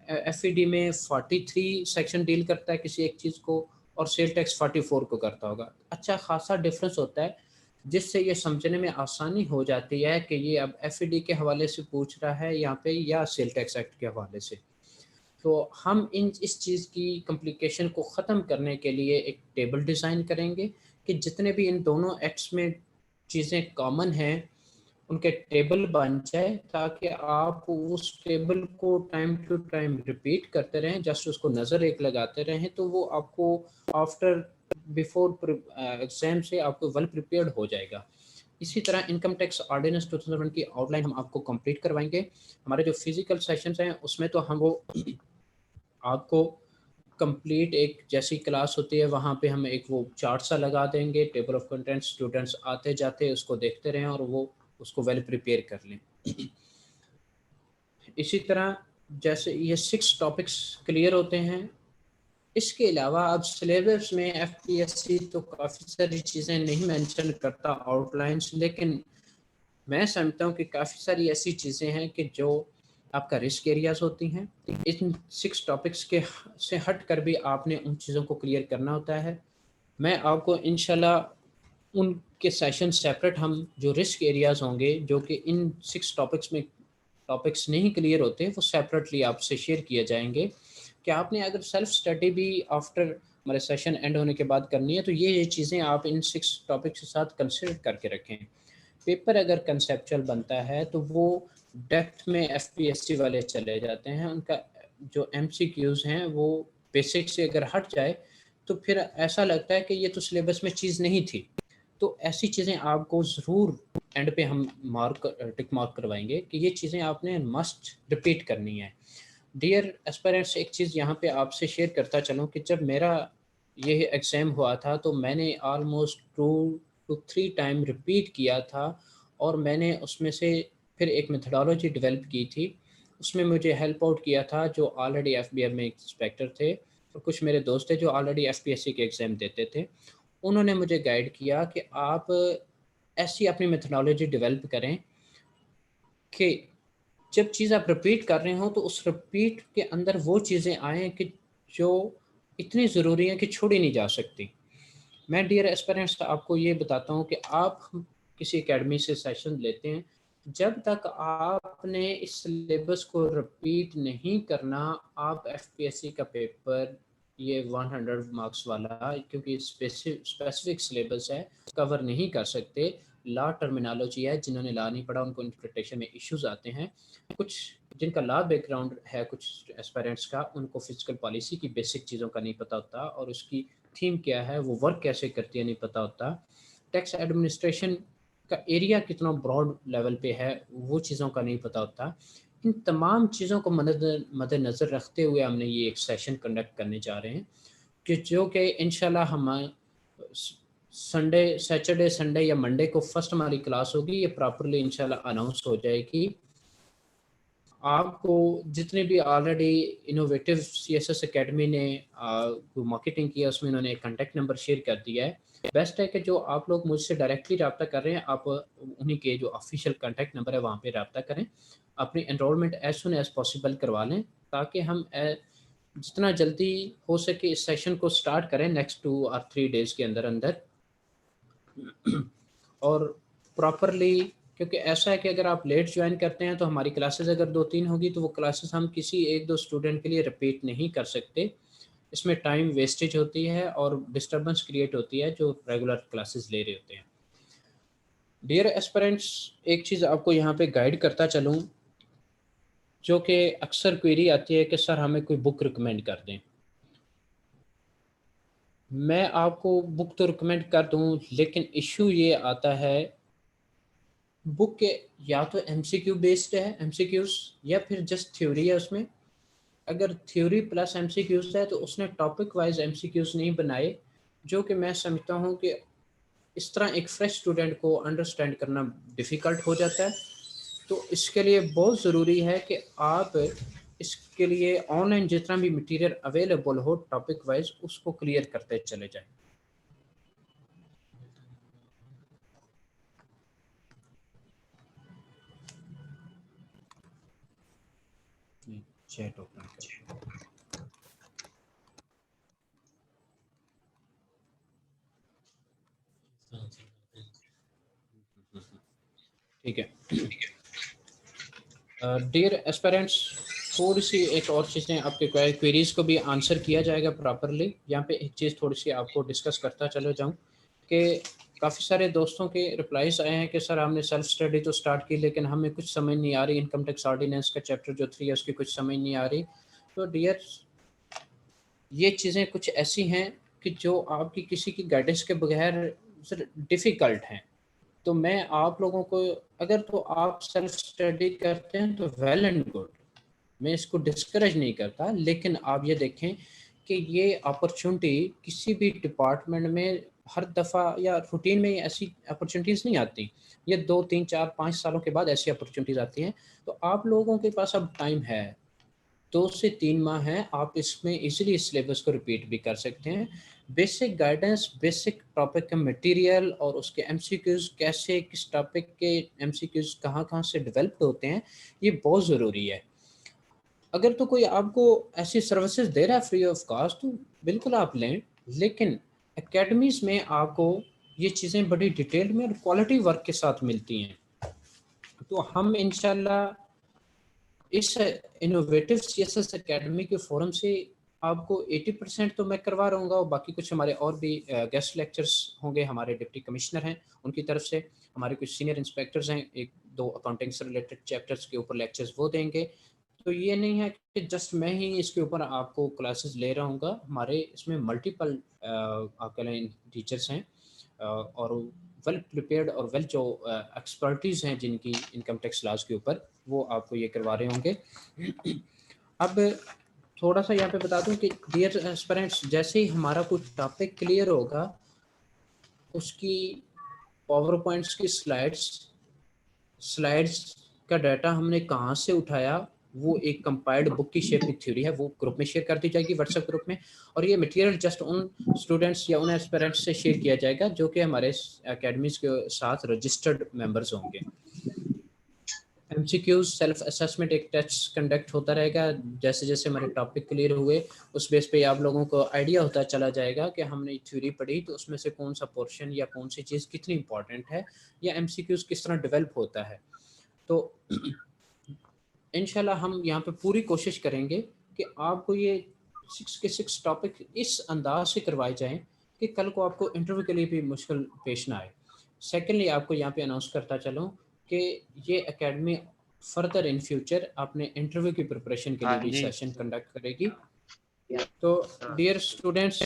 एफईडी में 43 सेक्शन डील करता है किसी एक चीज़ को और सेल टैक्स 44 को करता होगा। अच्छा खासा डिफरेंस होता है, जिससे ये समझने में आसानी हो जाती है कि ये अब एफईडी के हवाले से पूछ रहा है यहाँ पे या सेल टैक्स एक्ट के हवाले से। तो हम इस चीज़ की कॉम्प्लिकेशन को ख़त्म करने के लिए एक टेबल डिज़ाइन करेंगे कि जितने भी इन दोनों एक्ट्स में चीज़ें कॉमन हैं उनके टेबल बन जाए, ताकि आप उस टेबल को टाइम टू टाइम रिपीट करते रहें, जस्ट उसको नज़र एक लगाते रहें, तो वो आपको आफ्टर बिफोर एग्जाम से आपको वेल प्रिपेयर्ड हो जाएगा। इसी तरह इनकम टैक्स ऑर्डिनेंस 2001 की आउटलाइन हम आपको कंप्लीट करवाएंगे। हमारे जो फिजिकल सेशंस हैं उसमें तो हम वो आपको कंप्लीट एक जैसी क्लास होती है वहाँ पे हम एक वो चार्ट सा लगा देंगे, टेबल ऑफ कंटेंट्स, स्टूडेंट्स आते जाते उसको देखते रहें और वो उसको वेल प्रिपेयर कर लें। इसी तरह जैसे ये 6 टॉपिक्स क्लियर होते हैं, इसके अलावा अब सिलेबस में एफपीएससी तो काफ़ी सारी चीज़ें नहीं मेंशन करता आउटलाइंस, लेकिन मैं समझता हूँ कि काफ़ी सारी ऐसी चीज़ें हैं कि जो आपका रिस्क एरियाज होती हैं। इन 6 टॉपिक्स के से हट कर भी आपने उन चीज़ों को क्लियर करना होता है। मैं आपको इंशाल्लाह उनके सेशन सेपरेट हम जो रिस्क एरियाज होंगे जो कि इन 6 टॉपिक्स में टॉपिक्स नहीं क्लियर होते वो सेपरेटली आपसे शेयर किए जाएंगे कि आपने अगर सेल्फ स्टडी भी आफ्टर हमारे सेशन एंड होने के बाद करनी है तो ये चीज़ें आप इन 6 टॉपिक्स के साथ कंसिडर करके रखें। पेपर अगर कंसेप्चुअल बनता है तो वो डेप्थ में एफपीएससी वाले चले जाते हैं, उनका जो एमसीक्यूज हैं वो बेसिक से अगर हट जाए तो फिर ऐसा लगता है कि ये तो सिलेबस में चीज़ नहीं थी। तो ऐसी चीज़ें आपको ज़रूर एंड पे हम टिक मार्क करवाएंगे कि ये चीज़ें आपने मस्ट रिपीट करनी है। डियर एस्पिरेंट्स, एक चीज़ यहाँ पे आपसे शेयर करता चलूँ कि जब मेरा ये एग्ज़ाम हुआ था तो मैंने ऑलमोस्ट 2 टू 3 टाइम रिपीट किया था और मैंने उसमें से फिर एक मेथोडोलॉजी डेवलप की थी। उसमें मुझे हेल्प आउट किया था जो ऑलरेडी एफबीआई में इंस्पेक्टर थे और कुछ मेरे दोस्त थे जो ऑलरेडी एफपीएससी के एग्ज़ाम देते थे। उन्होंने मुझे गाइड किया कि आप ऐसी अपनी मेथोडोलॉजी डेवलप करें कि जब चीज़ आप रिपीट कर रहे हो तो उस रिपीट के अंदर वो चीज़ें आएँ कि जो इतनी ज़रूरी हैं कि छोड़ी नहीं जा सकती। मैं डियर एस्पिरेंट्स आपको ये बताता हूँ कि आप किसी एकेडमी से सेशन लेते हैं, जब तक आपने इस सिलेबस को रिपीट नहीं करना, आप एफपीएससी का पेपर ये 100 मार्क्स वाला क्योंकि स्पेसिफिक सिलेबस है, कवर नहीं कर सकते। लॉ टर्मिनोलॉजी है, जिन्होंने लॉ नहीं पढ़ा उनको इंटरप्रिटेशन में इश्यूज आते हैं। कुछ जिनका लॉ बैकग्राउंड है, कुछ एस्पिरेंट्स का, उनको फिजिकल पॉलिसी की बेसिक चीज़ों का नहीं पता होता और उसकी थीम क्या है, वो वर्क कैसे करती है नहीं पता होता। टैक्स एडमिनिस्ट्रेशन का एरिया कितना ब्रॉड लेवल पे है वो चीज़ों का नहीं पता होता। इन तमाम चीज़ों को मद्देनज़र रखते हुए हमने ये एक सेशन कंडक्ट करने जा रहे हैं कि जो कि इंशाल्लाह हम सैटरडे संडे या मंडे को फर्स्ट हमारी क्लास होगी। ये प्रॉपरली इंशाल्लाह अनाउंस हो जाएगी। आपको जितने भी ऑलरेडी इनोवेटिव सीएसएस एकेडमी ने मार्केटिंग किया उसमें इन्होंने एक कॉन्टैक्ट नंबर शेयर कर दिया है। बेस्ट है कि जो आप लोग मुझसे डायरेक्टली रब्ता कर रहे हैं, आप उन्हीं के जो ऑफिशियल कॉन्टैक्ट नंबर है वहाँ पे रब्ता करें, अपनी enrolment as soon as possible करवा लें ताकि हम जितना जल्दी हो सके इस सेशन को स्टार्ट करें नेक्स्ट 2 और 3 डेज़ के अंदर अंदर। और प्रॉपरली, क्योंकि ऐसा है कि अगर आप लेट ज्वाइन करते हैं तो हमारी क्लासेस अगर 2-3 होगी तो वो क्लासेस हम किसी 1-2 स्टूडेंट के लिए रिपीट नहीं कर सकते। इसमें टाइम वेस्टेज होती है और डिस्टर्बेंस क्रिएट होती है जो रेगुलर क्लासेस ले रहे होते हैं। डियर एस्पिरेंट्स, एक चीज़ आपको यहाँ पे गाइड करता चलूँ, जो कि अक्सर क्वेरी आती है कि सर हमें कोई बुक रिकमेंड कर दें। मैं आपको बुक तो रिकमेंड कर दूँ, लेकिन इशू ये आता है बुक के या तो एमसीक्यू बेस्ड है, एमसीक्यूज, या फिर जस्ट थ्योरी है उसमें। अगर थ्योरी प्लस एमसीक्यूज है तो उसने टॉपिक वाइज एमसीक्यूज नहीं बनाए, जो कि मैं समझता हूँ कि इस तरह एक फ्रेश स्टूडेंट को अंडरस्टैंड करना डिफ़िकल्ट हो जाता है। तो इसके लिए बहुत ज़रूरी है कि आप इसके लिए ऑनलाइन जितना भी मटेरियल अवेलेबल हो टॉपिक वाइज उसको क्लियर करते चले जाएं। चैट ओपन करें। ठीक है। डियर एस्पिरेंट्स, थोड़ी सी एक और चीज़ें आपके क्वेरीज को भी आंसर किया जाएगा प्रॉपरली। यहाँ पे एक चीज़ थोड़ी सी आपको डिस्कस करता चले जाऊँ कि काफ़ी सारे दोस्तों के रिप्लाईज आए हैं कि सर हमने सेल्फ स्टडी तो स्टार्ट की लेकिन हमें कुछ समझ नहीं आ रही, इनकम टैक्स ऑर्डिनेंस का चैप्टर जो 3 है उसकी कुछ समझ नहीं आ रही। तो डियर, ये चीज़ें कुछ ऐसी हैं कि जो आपकी किसी की गाइडेंस के बगैर डिफ़िकल्ट हैं। तो मैं आप लोगों को, अगर तो आप सेल्फ स्टडी करते हैं तो वेल एंड गुड, मैं इसको डिस्करेज नहीं करता, लेकिन आप ये देखें कि ये अपॉर्चुनिटी किसी भी डिपार्टमेंट में हर दफ़ा या रूटीन में ऐसी अपॉर्चुनिटीज़ नहीं आती। ये 2, 3, 4, 5 सालों के बाद ऐसी अपॉर्चुनिटीज़ आती हैं। तो आप लोगों के पास अब टाइम है, 2 से 3 माह हैं, आप इसमें इजीली इस सिलेबस को रिपीट भी कर सकते हैं। बेसिक गाइडेंस, बेसिक टॉपिक का मटेरियल और उसके एमसीक्यूज़ कैसे, किस टॉपिक के एमसीक्यूज़ कहाँ-कहाँ से डेवलप्ड होते हैं, ये बहुत ज़रूरी है। अगर तो कोई आपको ऐसी सर्विसेज दे रहा है फ्री ऑफ कॉस्ट तो बिल्कुल आप लें, लेकिन एकेडमीज़ में आपको ये चीज़ें बड़ी डिटेल में और क्वालिटी वर्क के साथ मिलती हैं। तो हम इंशाल्लाह इस इनोवेटिव सीएसएस एकेडमी के फोरम से आपको 80% तो मैं करवा रहूँगा और बाकी कुछ हमारे और भी गेस्ट लेक्चर्स होंगे। हमारे डिप्टी कमिश्नर हैं उनकी तरफ से, हमारे कुछ सीनियर इंस्पेक्टर्स हैं, 1-2 अकाउंटिंग से रिलेटेड चैप्टर्स के ऊपर लेक्चर्स वो देंगे। तो ये नहीं है कि जस्ट मैं ही इसके ऊपर आपको क्लासेस ले रहा हूँगा। हमारे इसमें मल्टीपल आप कह लें टीचर्स हैं और वेल प्रिपेयर्ड और वेल जो एक्सपर्टीज़ हैं जिनकी इनकम टैक्स लॉज के ऊपर, वो आपको ये करवा रहे होंगे। अब थोड़ा सा यहाँ पे बता दूं कि डियर एस्पिरेंट्स, जैसे ही हमारा कुछ टॉपिक क्लियर होगा, उसकी पावर पॉइंट्स की स्लाइड्स का डाटा हमने कहाँ से उठाया, वो एक कंपाइल्ड बुक की शेप में थ्योरी है, वो ग्रुप में शेयर कर दी जाएगी व्हाट्सएप ग्रुप में। और ये मटेरियल जस्ट उन स्टूडेंट्स या उन एस्पिरेंट्स से शेयर किया जाएगा जो कि हमारे एकेडमीज के साथ रजिस्टर्ड मेंबर्स होंगे। MCQs सेल्फ असेसमेंट एक टेस्ट कंडक्ट होता रहेगा। जैसे जैसे हमारे टॉपिक क्लियर हुए, उस बेस पे आप लोगों को आइडिया होता चला जाएगा कि हमने थ्योरी पढ़ी तो उसमें से कौन सा पोर्शन या कौन सी चीज़ कितनी इंपॉर्टेंट है, या MCQs किस तरह डेवलप होता है। तो इंशाल्लाह हम यहाँ पे पूरी कोशिश करेंगे कि आपको ये 6 के 6 टॉपिक इस अंदाज से करवाए जाएं कि कल को आपको इंटरव्यू के लिए भी मुश्किल पेश ना आए। सेकेंडली, आपको यहाँ पे अनाउंस करता चलूँ कि ये एकेडमी फर्दर इन फ्यूचर अपने इंटरव्यू की प्रिपरेशन के लिए भी सेशन कंडक्ट करेगी। तो डियर स्टूडेंट्स,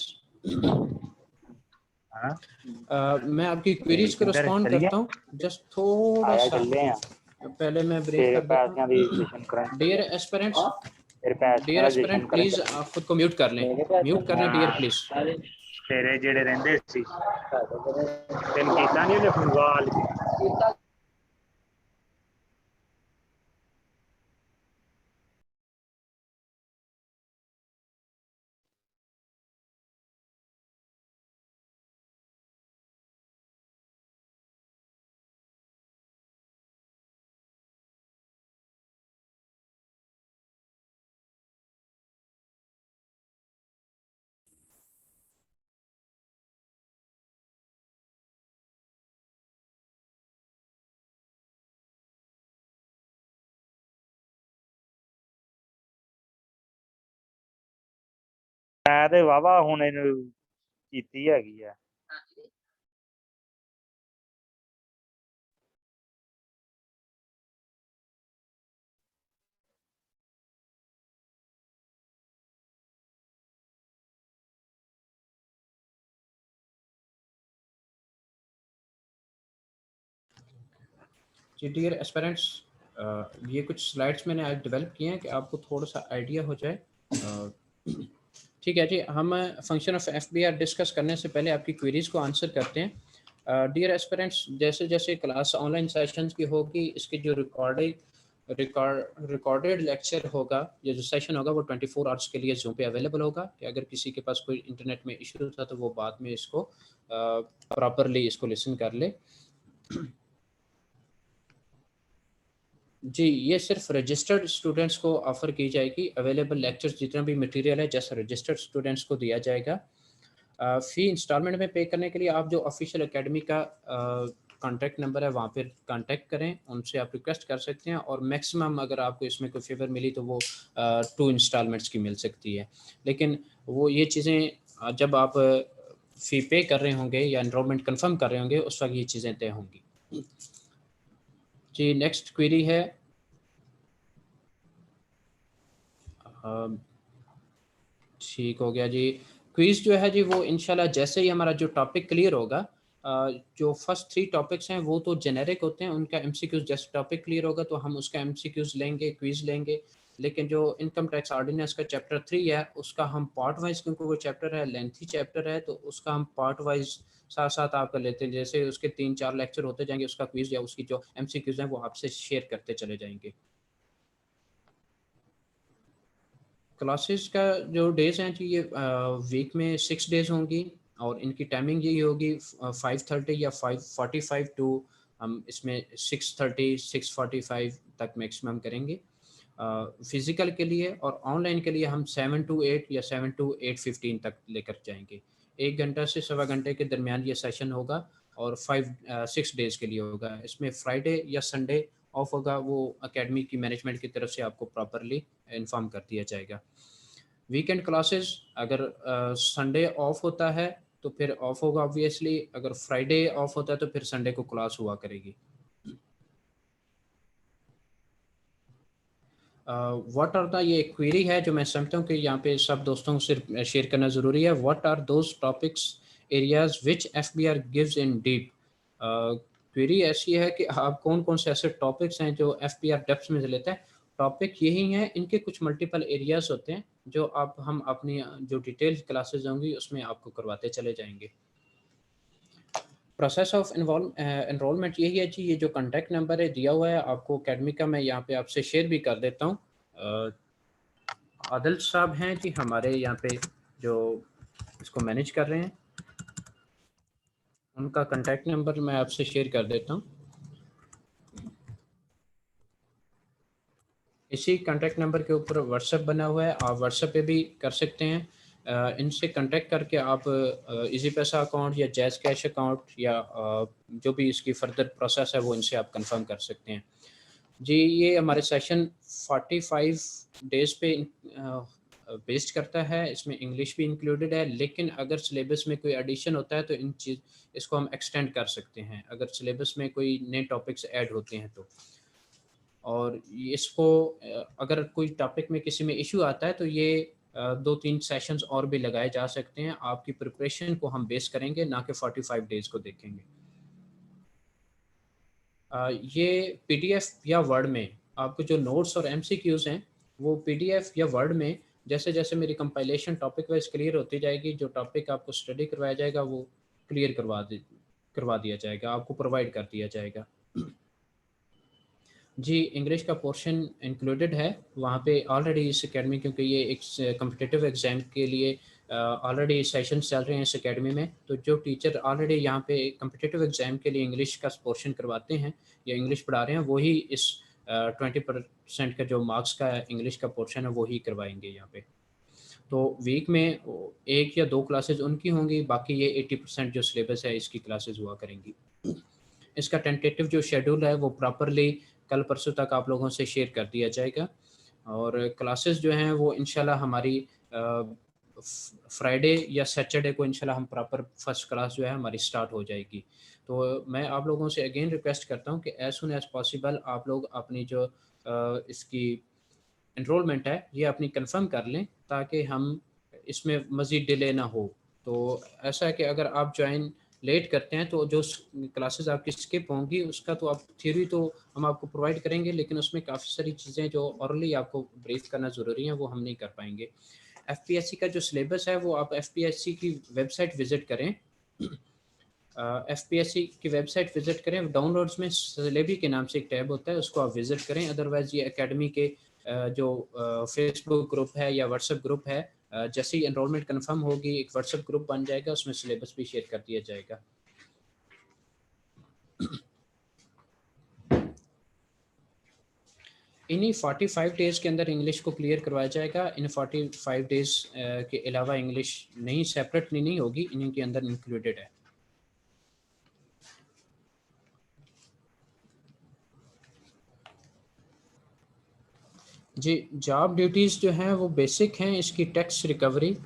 मैं आपकी क्वेरीज को रिस्पॉन्ड करता हूँ। जस्ट थोड़ा सा पहले मैं ब्रेक कर देता हूँ। डियर एस्पिरेंट्स, प्लीज आप खुद को म्यूट कर लें, म्यूट कर लें डियर प्लीज। तेरे जेड़े रहंदे सी तेन कीता नहीं ले फोन गाल मैं ते वावा हुण इहनूं कीती हैगी है। जी डियर एस्पिरेंट्स, ये कुछ स्लाइड्स मैंने आज डेवलप किए हैं कि आपको थोड़ा सा आइडिया हो जाए। ठीक है जी, हम फंक्शन ऑफ FBR डिस्कस करने से पहले आपकी क्वेरीज को आंसर करते हैं। डियर एस्पिरेंट्स, जैसे जैसे क्लास ऑनलाइन सेशंस की होगी, इसकी जो रिकॉर्डेड लेक्चर होगा या जो सेशन होगा वो 24 आवर्स के लिए जूम पे अवेलेबल होगा। कि अगर किसी के पास कोई इंटरनेट में इशू था तो वो बाद में इसको प्रॉपरली इसको लिसन कर ले। जी, ये सिर्फ रजिस्टर्ड स्टूडेंट्स को ऑफर की जाएगी। अवेलेबल लेक्चर्स जितना भी मटेरियल है जैसे रजिस्टर्ड स्टूडेंट्स को दिया जाएगा। फ़ी इंस्टॉलमेंट में पे करने के लिए आप जो ऑफिशियल एकेडमी का कॉन्टैक्ट नंबर है वहाँ पर कांटेक्ट करें, उनसे आप रिक्वेस्ट कर सकते हैं। और मैक्सिमम अगर आपको इसमें कोई फेवर मिली तो वो 2 इंस्टॉलमेंट्स की मिल सकती है। लेकिन वो ये चीज़ें जब आप फ़ी पे कर रहे होंगे या एनरोलमेंट कंफर्म कर रहे होंगे उस वक्त ये चीज़ें तय होंगी। जी, नेक्स्ट क्वेरी है ठीक हो गया जी। क्विज जो है जी वो इंशाल्लाह जैसे ही हमारा जो टॉपिक क्लियर होगा, जो फर्स्ट 3 टॉपिक्स हैं वो तो जेनेरिक होते हैं, उनका MCQs जैसे टॉपिक क्लियर होगा तो हम उसका MCQs लेंगे, क्विज लेंगे। लेकिन जो इनकम टैक्स ऑर्डिनेंस का चैप्टर 3 है उसका हम पार्ट वाइज, क्योंकि वो चैप्टर है लेंथी चैप्टर है, तो उसका हम पार्ट वाइज साथ साथ आप कर लेते हैं। जैसे उसके 3-4 लेक्चर होते जाएंगे, उसका क्विज या उसकी जो MCQs हैं वो आपसे शेयर करते चले जाएंगे। क्लासेस का जो डेज हैं जी ये वीक में 6 डेज होंगी और इनकी टाइमिंग यही होगी 5:30 या 5:45 टू हम इसमें 6:30 6:45 तक मैक्सिमम करेंगे फिजिकल के लिए। और ऑनलाइन के लिए हम 7 to 8 या 7 to 8:15 तक लेकर जाएंगे। 1 घंटा से सवा घंटे के दरमियान ये सेशन होगा और 6 डेज के लिए होगा। इसमें फ्राइडे या संडे ऑफ होगा, वो एकेडमी की मैनेजमेंट की तरफ से आपको प्रॉपरली इन्फॉर्म कर दिया जाएगा। वीकेंड क्लासेस अगर संडे ऑफ होता है तो फिर ऑफ होगा ऑब्वियसली, अगर फ्राइडे ऑफ होता है तो फिर संडे को क्लास हुआ करेगी। व्हाट आर द, ये क्वेरी है जो मैं समझता हूँ कि यहाँ पे सब दोस्तों से शेयर करना ज़रूरी है। What are those topics areas which FBR gives in deep. Query ऐसी है कि आप कौन कौन से ऐसे टॉपिक्स हैं जो FBR डेप्थ में लेता है टॉपिक यही हैं, इनके कुछ मल्टीपल एरियाज़ होते हैं जो हम अपनी जो डिटेल क्लासेस होंगी उसमें आपको करवाते चले जाएंगे। प्रोसेस ऑफ एनरोलमेंट यही है जी, ये जो कॉन्टैक्ट नंबर है दिया हुआ है आपको अकेडमी का, मैं यहाँ पे आपसे शेयर भी कर देता हूँ। आदिल साहब हैं जी हमारे यहाँ पे जो इसको मैनेज कर रहे हैं, उनका कॉन्टैक्ट नंबर मैं आपसे शेयर कर देता हूँ। इसी कॉन्टैक्ट नंबर के ऊपर व्हाट्सएप बना हुआ है, आप व्हाट्सएप पे भी कर सकते हैं। इनसे कांटेक्ट करके आप इजी पैसा अकाउंट या जैज़ कैश अकाउंट या जो भी इसकी फर्दर प्रोसेस है वो इनसे आप कंफर्म कर सकते हैं जी। ये हमारे सेशन 45 डेज़ पे बेस्ड करता है, इसमें इंग्लिश भी इंक्लूडेड है, लेकिन अगर सिलेबस में कोई एडिशन होता है तो इसको हम एक्सटेंड कर सकते हैं अगर सिलेबस में कोई नए टॉपिक्स ऐड होते हैं तो। और इसको अगर कोई टॉपिक में किसी में इशू आता है तो ये 2-3 सेशंस और भी लगाए जा सकते हैं। आपकी प्रिपरेशन को हम बेस करेंगे, ना कि 45 डेज़ को देखेंगे। ये पीडीएफ या वर्ड में आपको जो नोट्स और एमसीक्यूज़ हैं वो पीडीएफ या वर्ड में जैसे जैसे मेरी कंपाइलेशन टॉपिक वाइज क्लियर होती जाएगी, जो टॉपिक आपको स्टडी करवाया जाएगा वो क्लियर करवा दिया जाएगा, आपको प्रोवाइड कर दिया जाएगा जी। इंग्लिश का पोर्शन इंक्लूडेड है वहाँ पे ऑलरेडी इस एकेडमी, क्योंकि ये एक कम्पिटिटिव एग्ज़ाम के लिए ऑलरेडी सेशन चल रहे हैं इस एकेडमी में, तो जो टीचर ऑलरेडी यहाँ पे कम्पिटिटिव एग्ज़ाम के लिए इंग्लिश का पोर्शन करवाते हैं या इंग्लिश पढ़ा रहे हैं वही इस 20% का जो मार्क्स का इंग्लिश का पोर्शन है वही करवाएंगे यहाँ पे। तो वीक में 1 या 2 क्लासेज उनकी होंगी, बाकी ये 80% जो सिलेबस है इसकी क्लासेज हुआ करेंगी। इसका टेंटेटिव जो शेड्यूल है वो प्रॉपरली कल परसों तक आप लोगों से शेयर कर दिया जाएगा, और क्लासेस जो हैं वो इंशाल्लाह हमारी फ्राइडे या सैटरडे को इंशाल्लाह हम प्रॉपर फर्स्ट क्लास जो है हमारी स्टार्ट हो जाएगी। तो मैं आप लोगों से अगेन रिक्वेस्ट करता हूँ कि एज सुन एज पॉसिबल आप लोग अपनी जो इसकी एनरोलमेंट है ये अपनी कंफर्म कर लें ताकि हम इसमें मज़ीद डिले ना हो। तो ऐसा है कि अगर आप ज्वाइन लेट करते हैं तो जो क्लासेस आपकी स्किप होंगी उसका तो आप थ्योरी तो हम आपको प्रोवाइड करेंगे, लेकिन उसमें काफ़ी सारी चीज़ें जो ऑरली आपको ब्रीफ करना ज़रूरी है वो हम नहीं कर पाएंगे। एफपीएससी का जो सिलेबस है वो आप एफपीएससी की वेबसाइट विज़िट करें, एफपीएससी की वेबसाइट विज़िट करें, डाउनलोड्स में सिलेबी के नाम से एक टैब होता है उसको आप विज़िट करें। अदरवाइज़ ये एकेडमी के जो फेसबुक ग्रुप है या व्हाट्सएप ग्रुप है, जैसे ही एनरोलमेंट कंफर्म होगी एक व्हाट्सएप ग्रुप बन जाएगा, उसमें सिलेबस भी शेयर कर दिया जाएगा। इन्हीं 45 डेज़ के अंदर इंग्लिश को क्लियर करवाया जाएगा। इन 45 डेज़ के अलावा इंग्लिश नहीं सेपरेट नहीं होगी, इन्हीं के अंदर इंक्लूडेड है। जी जॉब ड्यूटीज़ जो हैं वो बेसिक हैं, इसकी टैक्स रिकवरी,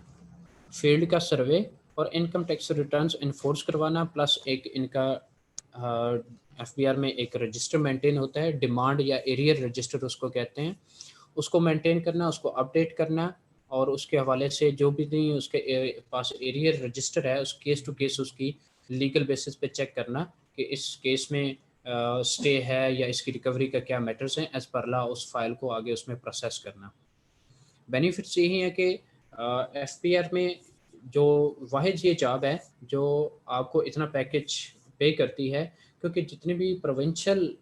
फील्ड का सर्वे और इनकम टैक्स रिटर्न्स इन्फोर्स करवाना, प्लस एक इनका एफबीआर में एक रजिस्टर मेंटेन होता है, डिमांड या एरियर रजिस्टर उसको कहते हैं, उसको मेंटेन करना, उसको अपडेट करना, और उसके हवाले से जो भी नहीं उसके पास एरियर रजिस्टर है उस केस टू केस उसकी लीगल बेसिस पे चेक करना कि इस केस में स्टे है या इसकी रिकवरी का क्या मैटर्स हैं, एज पर लॉ उस फाइल को आगे उसमें प्रोसेस करना। बेनिफिट्स यही है कि एफपीआर में जो वाहिद ये जॉब है जो आपको इतना पैकेज पे करती है, क्योंकि जितनी भी प्रोविंशियल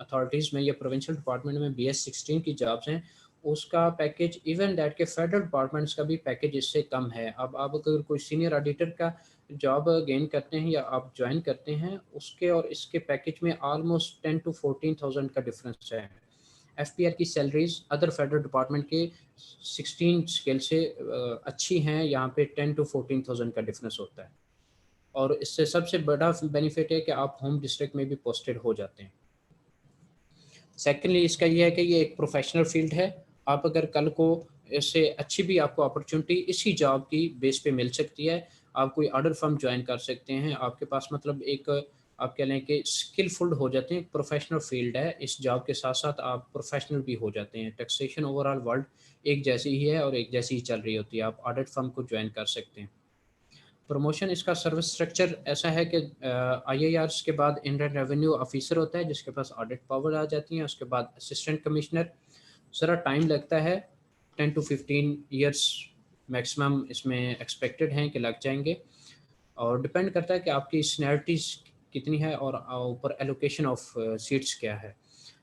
अथॉरिटीज़ में या प्रोविंशियल डिपार्टमेंट में BS16 की जॉब्स हैं उसका पैकेज इवन दैट के फेडरल डिपार्टमेंट्स का भी पैकेज इससे कम है। अब आप अगर कोई सीनियर ऑडिटर का जॉब गेन करते हैं या आप ज्वाइन करते हैं उसके और इसके पैकेज में ऑलमोस्ट 10 to 14,000 का डिफरेंस है। एफपीआर की सैलरीज अदर फेडरल डिपार्टमेंट के 16 स्केल से अच्छी हैं, यहाँ पे 10 to 14,000 का डिफरेंस होता है। और इससे सबसे बड़ा बेनिफिट है कि आप होम डिस्ट्रिक्ट में भी पोस्टेड हो जाते हैं। सेकेंडली इसका यह है कि ये एक प्रोफेशनल फील्ड है, आप अगर कल को इससे अच्छी भी आपको अपॉर्चुनिटी इसी जॉब की बेस पे मिल सकती है, आप कोई ऑर्डर फर्म ज्वाइन कर सकते हैं, आपके पास मतलब एक आप कह लें कि स्किलफुल हो जाते हैं, प्रोफेशनल फील्ड है, इस जॉब के साथ साथ आप प्रोफेशनल भी हो जाते हैं। टैक्सेशन ओवरऑल वर्ल्ड एक जैसी ही है और एक जैसी ही चल रही होती है, आप ऑडिट फर्म को ज्वाइन कर सकते हैं। प्रमोशन इसका सर्विस स्ट्रक्चर ऐसा है कि IARs के बाद इनलैंड रेवेन्यू ऑफिसर होता है जिसके पास ऑडिट पावर आ जाती है, उसके बाद असिस्टेंट कमिश्नर, ज़रा टाइम लगता है, 10 to 15 ईयर्स मैक्सिमम इसमें एक्सपेक्टेड हैं कि लग जाएंगे, और डिपेंड करता है कि आपकी सीनियरिटीज़ कितनी है और ऊपर एलोकेशन ऑफ सीट्स क्या है।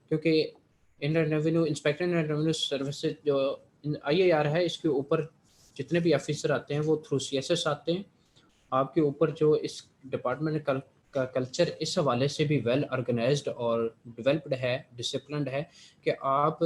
क्योंकि Indian revenue inspector Indian revenue services जो IAR है, इसके ऊपर जितने भी ऑफिसर आते हैं वो थ्रू CSS आते हैं। आपके ऊपर जो इस डिपार्टमेंट का कल्चर इस हवाले से भी वेल ऑर्गेनाइज्ड और डेवलप्ड है, डिसिप्लिन्ड है कि आप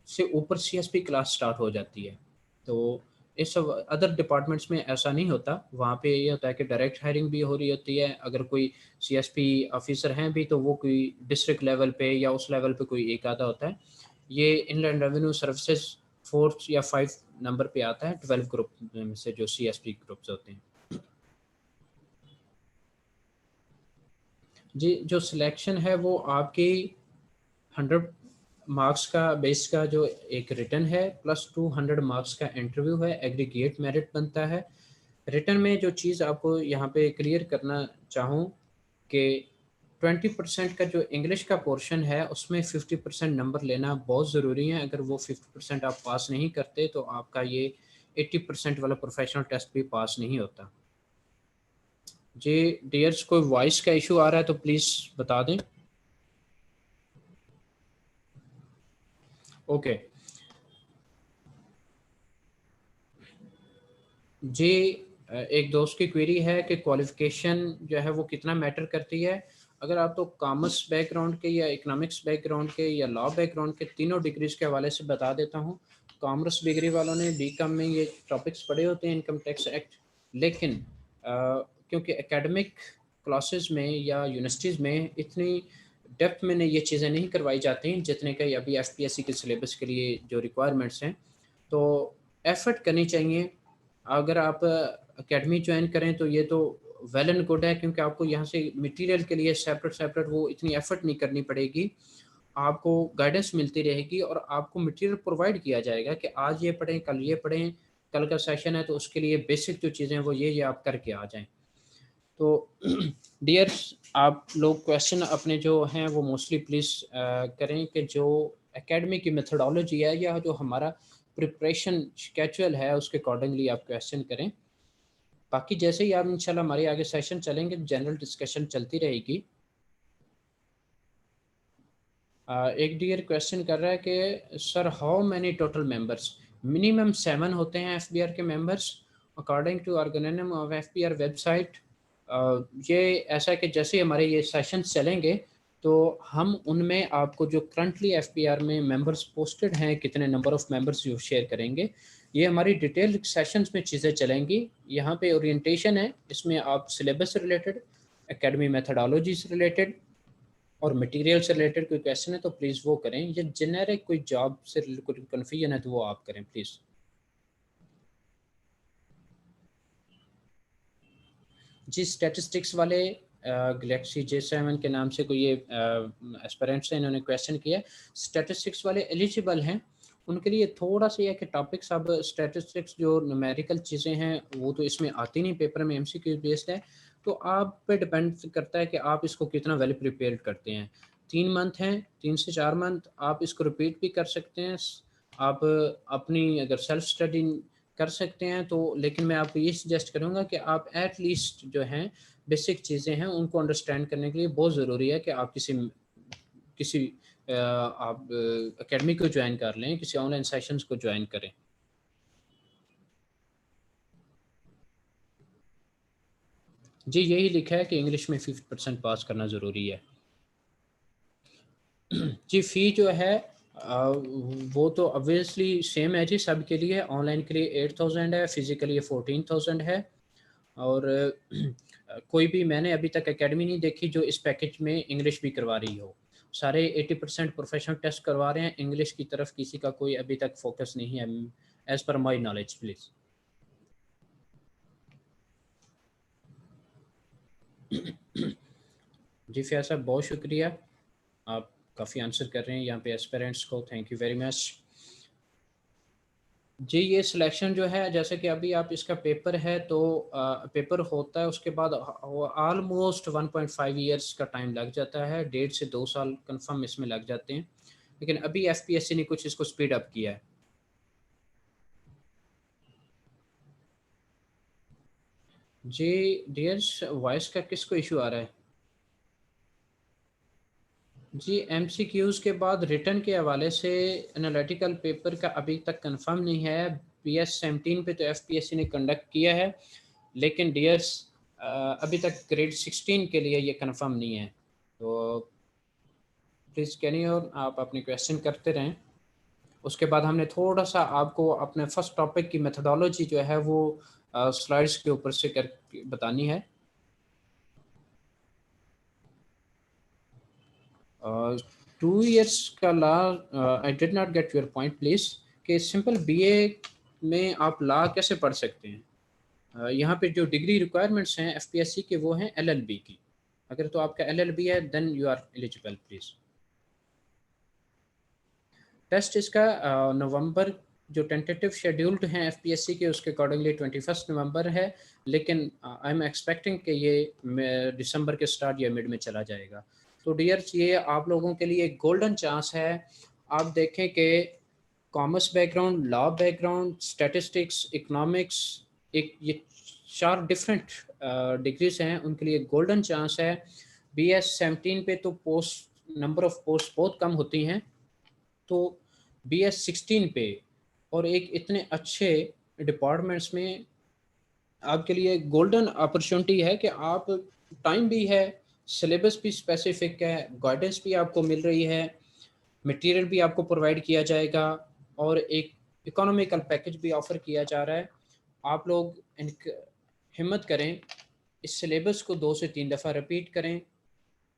से ऊपर CSP क्लास स्टार्ट हो जाती है। तो इस अदर डिपार्टमेंट्स में ऐसा नहीं होता, वहाँ पे ये होता है कि डायरेक्ट हायरिंग भी हो रही होती है। अगर कोई CSP ऑफिसर हैं भी तो वो कोई डिस्ट्रिक्ट लेवल पे या उस लेवल पे कोई एक आधा होता है। ये इनलैंड रेवेन्यू सर्विसेज 4th या 5 नंबर पे आता है 12 ग्रुप में से जो CSP ग्रुप्स होते हैं। जी, जो सिलेक्शन है वो आपकी 100 मार्क्स का बेस का जो एक रिटन है प्लस 200 मार्क्स का इंटरव्यू है, एग्रीगेट मेरिट बनता है। रिटन में जो चीज़ आपको यहाँ पे क्लियर करना चाहूँ कि 20% का जो इंग्लिश का पोर्शन है उसमें 50% नंबर लेना बहुत ज़रूरी है। अगर वो 50% आप पास नहीं करते तो आपका ये 80% वाला प्रोफेशनल टेस्ट भी पास नहीं होता। जी डियर्स, कोई वॉइस का इशू आ रहा है तो प्लीज़ बता दें। ओके जी, एक दोस्त की क्वेरी है कि क्वालिफ़िकेशन जो है वो कितना मैटर करती है। अगर आप तो कॉमर्स बैकग्राउंड के या इकोनॉमिक्स बैकग्राउंड के या लॉ बैकग्राउंड के, तीनों डिग्रीज़ के हवाले से बता देता हूँ। कॉमर्स डिग्री वालों ने BCom में ये टॉपिक्स पढ़े होते हैं, इनकम टैक्स एक्ट, लेकिन क्योंकि एकेडमिक क्लासेस में या यूनिवर्सिटीज़ में इतनी डेप्थ में ये चीज़ें नहीं करवाई जाती जितने का अभी FPSC के सिलेबस के लिए जो रिक्वायरमेंट्स हैं, तो एफर्ट करनी चाहिए। अगर आप एकेडमी ज्वाइन करें तो ये तो वेल एंड गुड है, क्योंकि आपको यहाँ से मटेरियल के लिए सेपरेट वो इतनी एफर्ट नहीं करनी पड़ेगी, आपको गाइडेंस मिलती रहेगी और आपको मटेरियल प्रोवाइड किया जाएगा कि आज ये पढ़ें, कल ये पढ़ें, कल का सेशन है तो उसके लिए बेसिक जो चीज़ें वो ये आप करके आ जाएं। तो डियर्स, आप लोग क्वेश्चन अपने जो हैं वो मोस्टली प्लीज़ करें कि जो एकेडमी की मेथडोलॉजी है या जो हमारा प्रिपरेशन स्केड्यूल है उसके अकॉर्डिंगली आप क्वेश्चन करें। बाकी जैसे ही आप इंशाल्लाह हमारे आगे सेशन चलेंगे, जनरल डिस्कशन चलती रहेगी। एक डियर क्वेश्चन कर रहा है कि sir how many total members? Minimum 7 होते हैं FBR के members according to organism of FBR website. ये ऐसा है कि जैसे हमारे ये सेशन चलेंगे तो हम उनमें आपको जो करंटली FBR में मेंबर्स पोस्टेड हैं, कितने नंबर ऑफ मेंबर्स जो शेयर करेंगे, ये हमारी डिटेल सेशंस में चीज़ें चलेंगी। यहाँ पे ओरिएंटेशन है, इसमें आप सिलेबस से रिलेटेड, एकेडमी मेथडोलॉजी से रिलेटेड और मटेरियल से रिलेटेड कोई क्वेश्चन है तो प्लीज़ वो करें। ये जेनेरिक कोई जॉब से कोई कन्फ्यूजन है तो वो आप करें प्लीज़। जी स्टैटिस्टिक्स वाले गैलेक्सी J7 के नाम से कोई ये एस्पिरेंट्स हैं, इन्होंने क्वेश्चन किया। स्टैटिस्टिक्स वाले एलिजिबल हैं, उनके लिए थोड़ा सा यह कि टॉपिक्स, अब स्टैटिस्टिक्स जो न्यूमेरिकल चीज़ें हैं वो तो इसमें आती नहीं, पेपर में MCQ बेस्ड है, तो आप पे डिपेंड करता है कि आप इसको कितना वेल प्रिपेयर करते हैं। 3 मंथ हैं, 3 से 4 मंथ आप इसको रिपीट भी कर सकते हैं। आप अपनी अगर सेल्फ स्टडी कर सकते हैं तो, लेकिन मैं आपको ये सजेस्ट करूँगा कि आप एट लीस्ट जो हैं बेसिक चीज़ें हैं उनको अंडरस्टैंड करने के लिए बहुत ज़रूरी है कि आप किसी आप एकेडमी को ज्वाइन कर लें, किसी ऑनलाइन सेशंस को ज्वाइन करें। जी यही लिखा है कि इंग्लिश में 50% पास करना ज़रूरी है। जी फ़ी जो है वो तो ऑब्वियसली सेम है जी सब के लिए। ऑनलाइन के लिए 8000 है, फिज़िकली 14000 है। और कोई भी मैंने अभी तक एकेडमी नहीं देखी जो इस पैकेज में इंग्लिश भी करवा रही हो। सारे 80% प्रोफेशनल टेस्ट करवा रहे हैं, इंग्लिश की तरफ किसी का कोई अभी तक फोकस नहीं है as per my knowledge. Please जी फैज साहब बहुत शुक्रिया, आप काफ़ी आंसर कर रहे हैं यहाँ पे एस्पिरेंट्स को, थैंक यू वेरी मच। जी ये सिलेक्शन जो है, जैसे कि अभी आप इसका पेपर है तो पेपर होता है, उसके बाद ऑलमोस्ट 1.5 ईयर्स का टाइम लग जाता है, 1.5 से 2 साल कंफर्म इसमें लग जाते हैं। लेकिन अभी एफपीएससी ने कुछ इसको स्पीड अप किया है। जी डियर्स, वॉइस का किसको इशू आ रहा है? जी एमसीक्यूज़ के बाद रिटर्न के हवाले से एनालिटिकल पेपर का अभी तक कंफर्म नहीं है। BS-17 पे तो एफपीएससी ने कंडक्ट किया है, लेकिन डियर्स अभी तक ग्रेड 16 के लिए ये कंफर्म नहीं है। तो प्लीज़ कैन यू आप अपने क्वेश्चन करते रहें। उसके बाद हमने थोड़ा सा आपको अपने फर्स्ट टॉपिक की मेथडोलॉजी जो है वो स्लाइड्स के ऊपर से कर बतानी है। 2 years का law, I did not get your point please, कि सिंपल बीए में आप ला कैसे पढ़ सकते हैं। यहाँ पे जो डिग्री रिक्वायरमेंट्स हैं एफपीएससी के वो हैं एलएलबी की। अगर तो आपका एलएलबी है then you are eligible please. Test इसका नवंबर जो टेंटेटिव शेड्यूल्ड हैं एफपीएससी के उसके अकॉर्डिंगली 21 नवंबर है, लेकिन आई एम एक्सपेक्टिंग कि ये दिसंबर के स्टार्ट या मिड में चला जाएगा। तो डियर्स, ये आप लोगों के लिए एक गोल्डन चांस है। आप देखें कि commerce background, law background, statistics, economics, एक ये 4 डिफरेंट डिग्रीज हैं, उनके लिए गोल्डन चांस है। BS-17 पे तो पोस्ट नंबर ऑफ पोस्ट बहुत कम होती हैं, तो BS-16 पे और एक इतने अच्छे डिपार्टमेंट्स में आपके लिए गोल्डन अपॉर्चुनिटी है कि आप, टाइम भी है, सिलेबस भी स्पेसिफिक है, गाइडेंस भी आपको मिल रही है, मटेरियल भी आपको प्रोवाइड किया जाएगा और एक इकोनॉमिकल पैकेज भी ऑफर किया जा रहा है। आप लोग हिम्मत करें, इस सिलेबस को 2 से 3 दफ़ा रिपीट करें।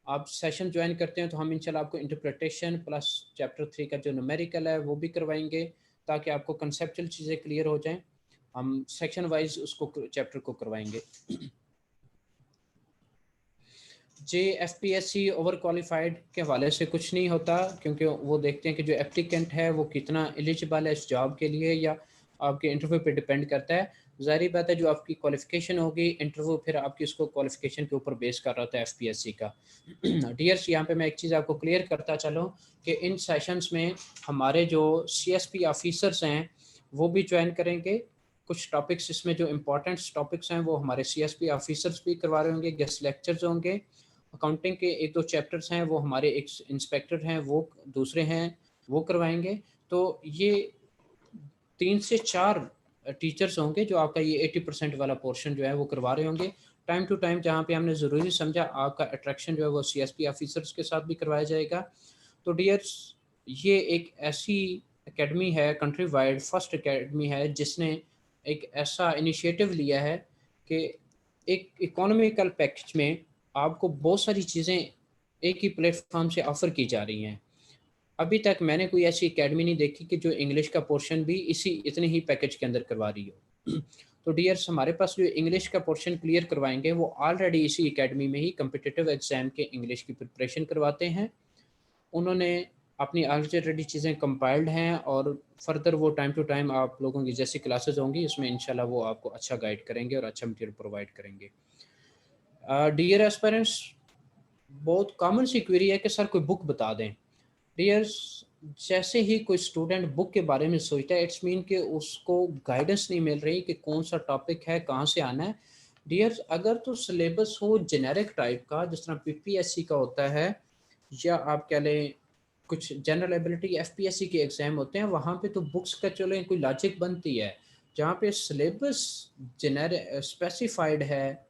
आप सेशन ज्वाइन करते हैं तो हम इंशाल्लाह आपको इंटरप्रिटेशन प्लस चैप्टर 3 का जो न्यूमेरिकल है वो भी करवाएंगे, ताकि आपको कंसेप्चुअल चीज़ें क्लियर हो जाएं। हम सेक्शन वाइज उसको चैप्टर को करवाएंगे। जे एफपीएससी ओवर क्वालिफाइड के हवाले से कुछ नहीं होता, क्योंकि वो देखते हैं कि जो एप्लीकेंट है वो कितना एलिजिबल है इस जॉब के लिए, या आपके इंटरव्यू पे डिपेंड करता है। ज़ाहिर बात है जो आपकी क्वालिफिकेशन होगी, इंटरव्यू फिर आपकी उसको क्वालिफिकेशन के ऊपर बेस कर रहा था एफपीएससी का। डियर्स, यहाँ पे मैं एक चीज़ आपको क्लियर करता चलूँ कि इन सेशंस में हमारे जो सीएसपी ऑफिसर्स हैं वो भी ज्वाइन करेंगे। कुछ टॉपिक्स इसमें जो इम्पोर्टेंट टॉपिक्स हैं वो हमारे सीएसपी ऑफिसर्स भी करवा रहे होंगे, गेस्ट लेक्चर्स होंगे। अकाउंटिंग के 1-2 चैप्टर्स हैं वो हमारे एक इंस्पेक्टर हैं वो दूसरे हैं वो करवाएंगे। तो ये 3 से 4 टीचर्स होंगे जो आपका ये 80% वाला पोर्शन जो है वो करवा रहे होंगे। टाइम टू टाइम जहाँ पे हमने ज़रूरी समझा आपका अट्रैक्शन जो है वो सीएसपी ऑफिसर्स के साथ भी करवाया जाएगा। तो डियर्स, ये एक ऐसी एकेडमी है, कंट्री वाइड फर्स्ट एकेडमी है जिसने एक ऐसा इनिशिएटिव लिया है कि एक इकोनॉमिकल पैकेज में आपको बहुत सारी चीज़ें एक ही प्लेटफॉर्म से ऑफ़र की जा रही हैं। अभी तक मैंने कोई ऐसी एकेडमी नहीं देखी कि जो इंग्लिश का पोर्शन भी इतने ही पैकेज के अंदर करवा रही हो। तो डियर्स, हमारे पास जो इंग्लिश का पोर्शन क्लियर करवाएंगे वो ऑलरेडी इसी एकेडमी में ही कम्पिटिटिव एग्ज़ाम के इंग्लिश की प्रिपरेशन करवाते हैं। उन्होंने अपनी ऑलरेडी चीज़ें कंपाइल्ड हैं और फर्दर वो टाइम टू टाइम आप लोगों की जैसी क्लासेस होंगी इसमें इंशाल्लाह वो आपको अच्छा गाइड करेंगे और अच्छा मटेरियल प्रोवाइड करेंगे। डियर एस्पिरेंट्स, बहुत कॉमन सी क्वेरी है कि सर कोई बुक बता दें। डियर्स, जैसे ही कोई स्टूडेंट बुक के बारे में सोचता है इट्स मीन कि उसको गाइडेंस नहीं मिल रही कि कौन सा टॉपिक है, कहाँ से आना है। डियर्स, अगर तो सिलेबस हो जेनेरिक टाइप का जिस तरह पीपीएससी का होता है, या आप कह लें कुछ जनरल एबिलिटी एफपीएससी के एग्ज़ाम होते हैं, वहाँ पे तो बुक्स का चलो कोई लॉजिक बनती है। जहाँ पे सिलेबस जेनेरिक स्पेसिफाइड है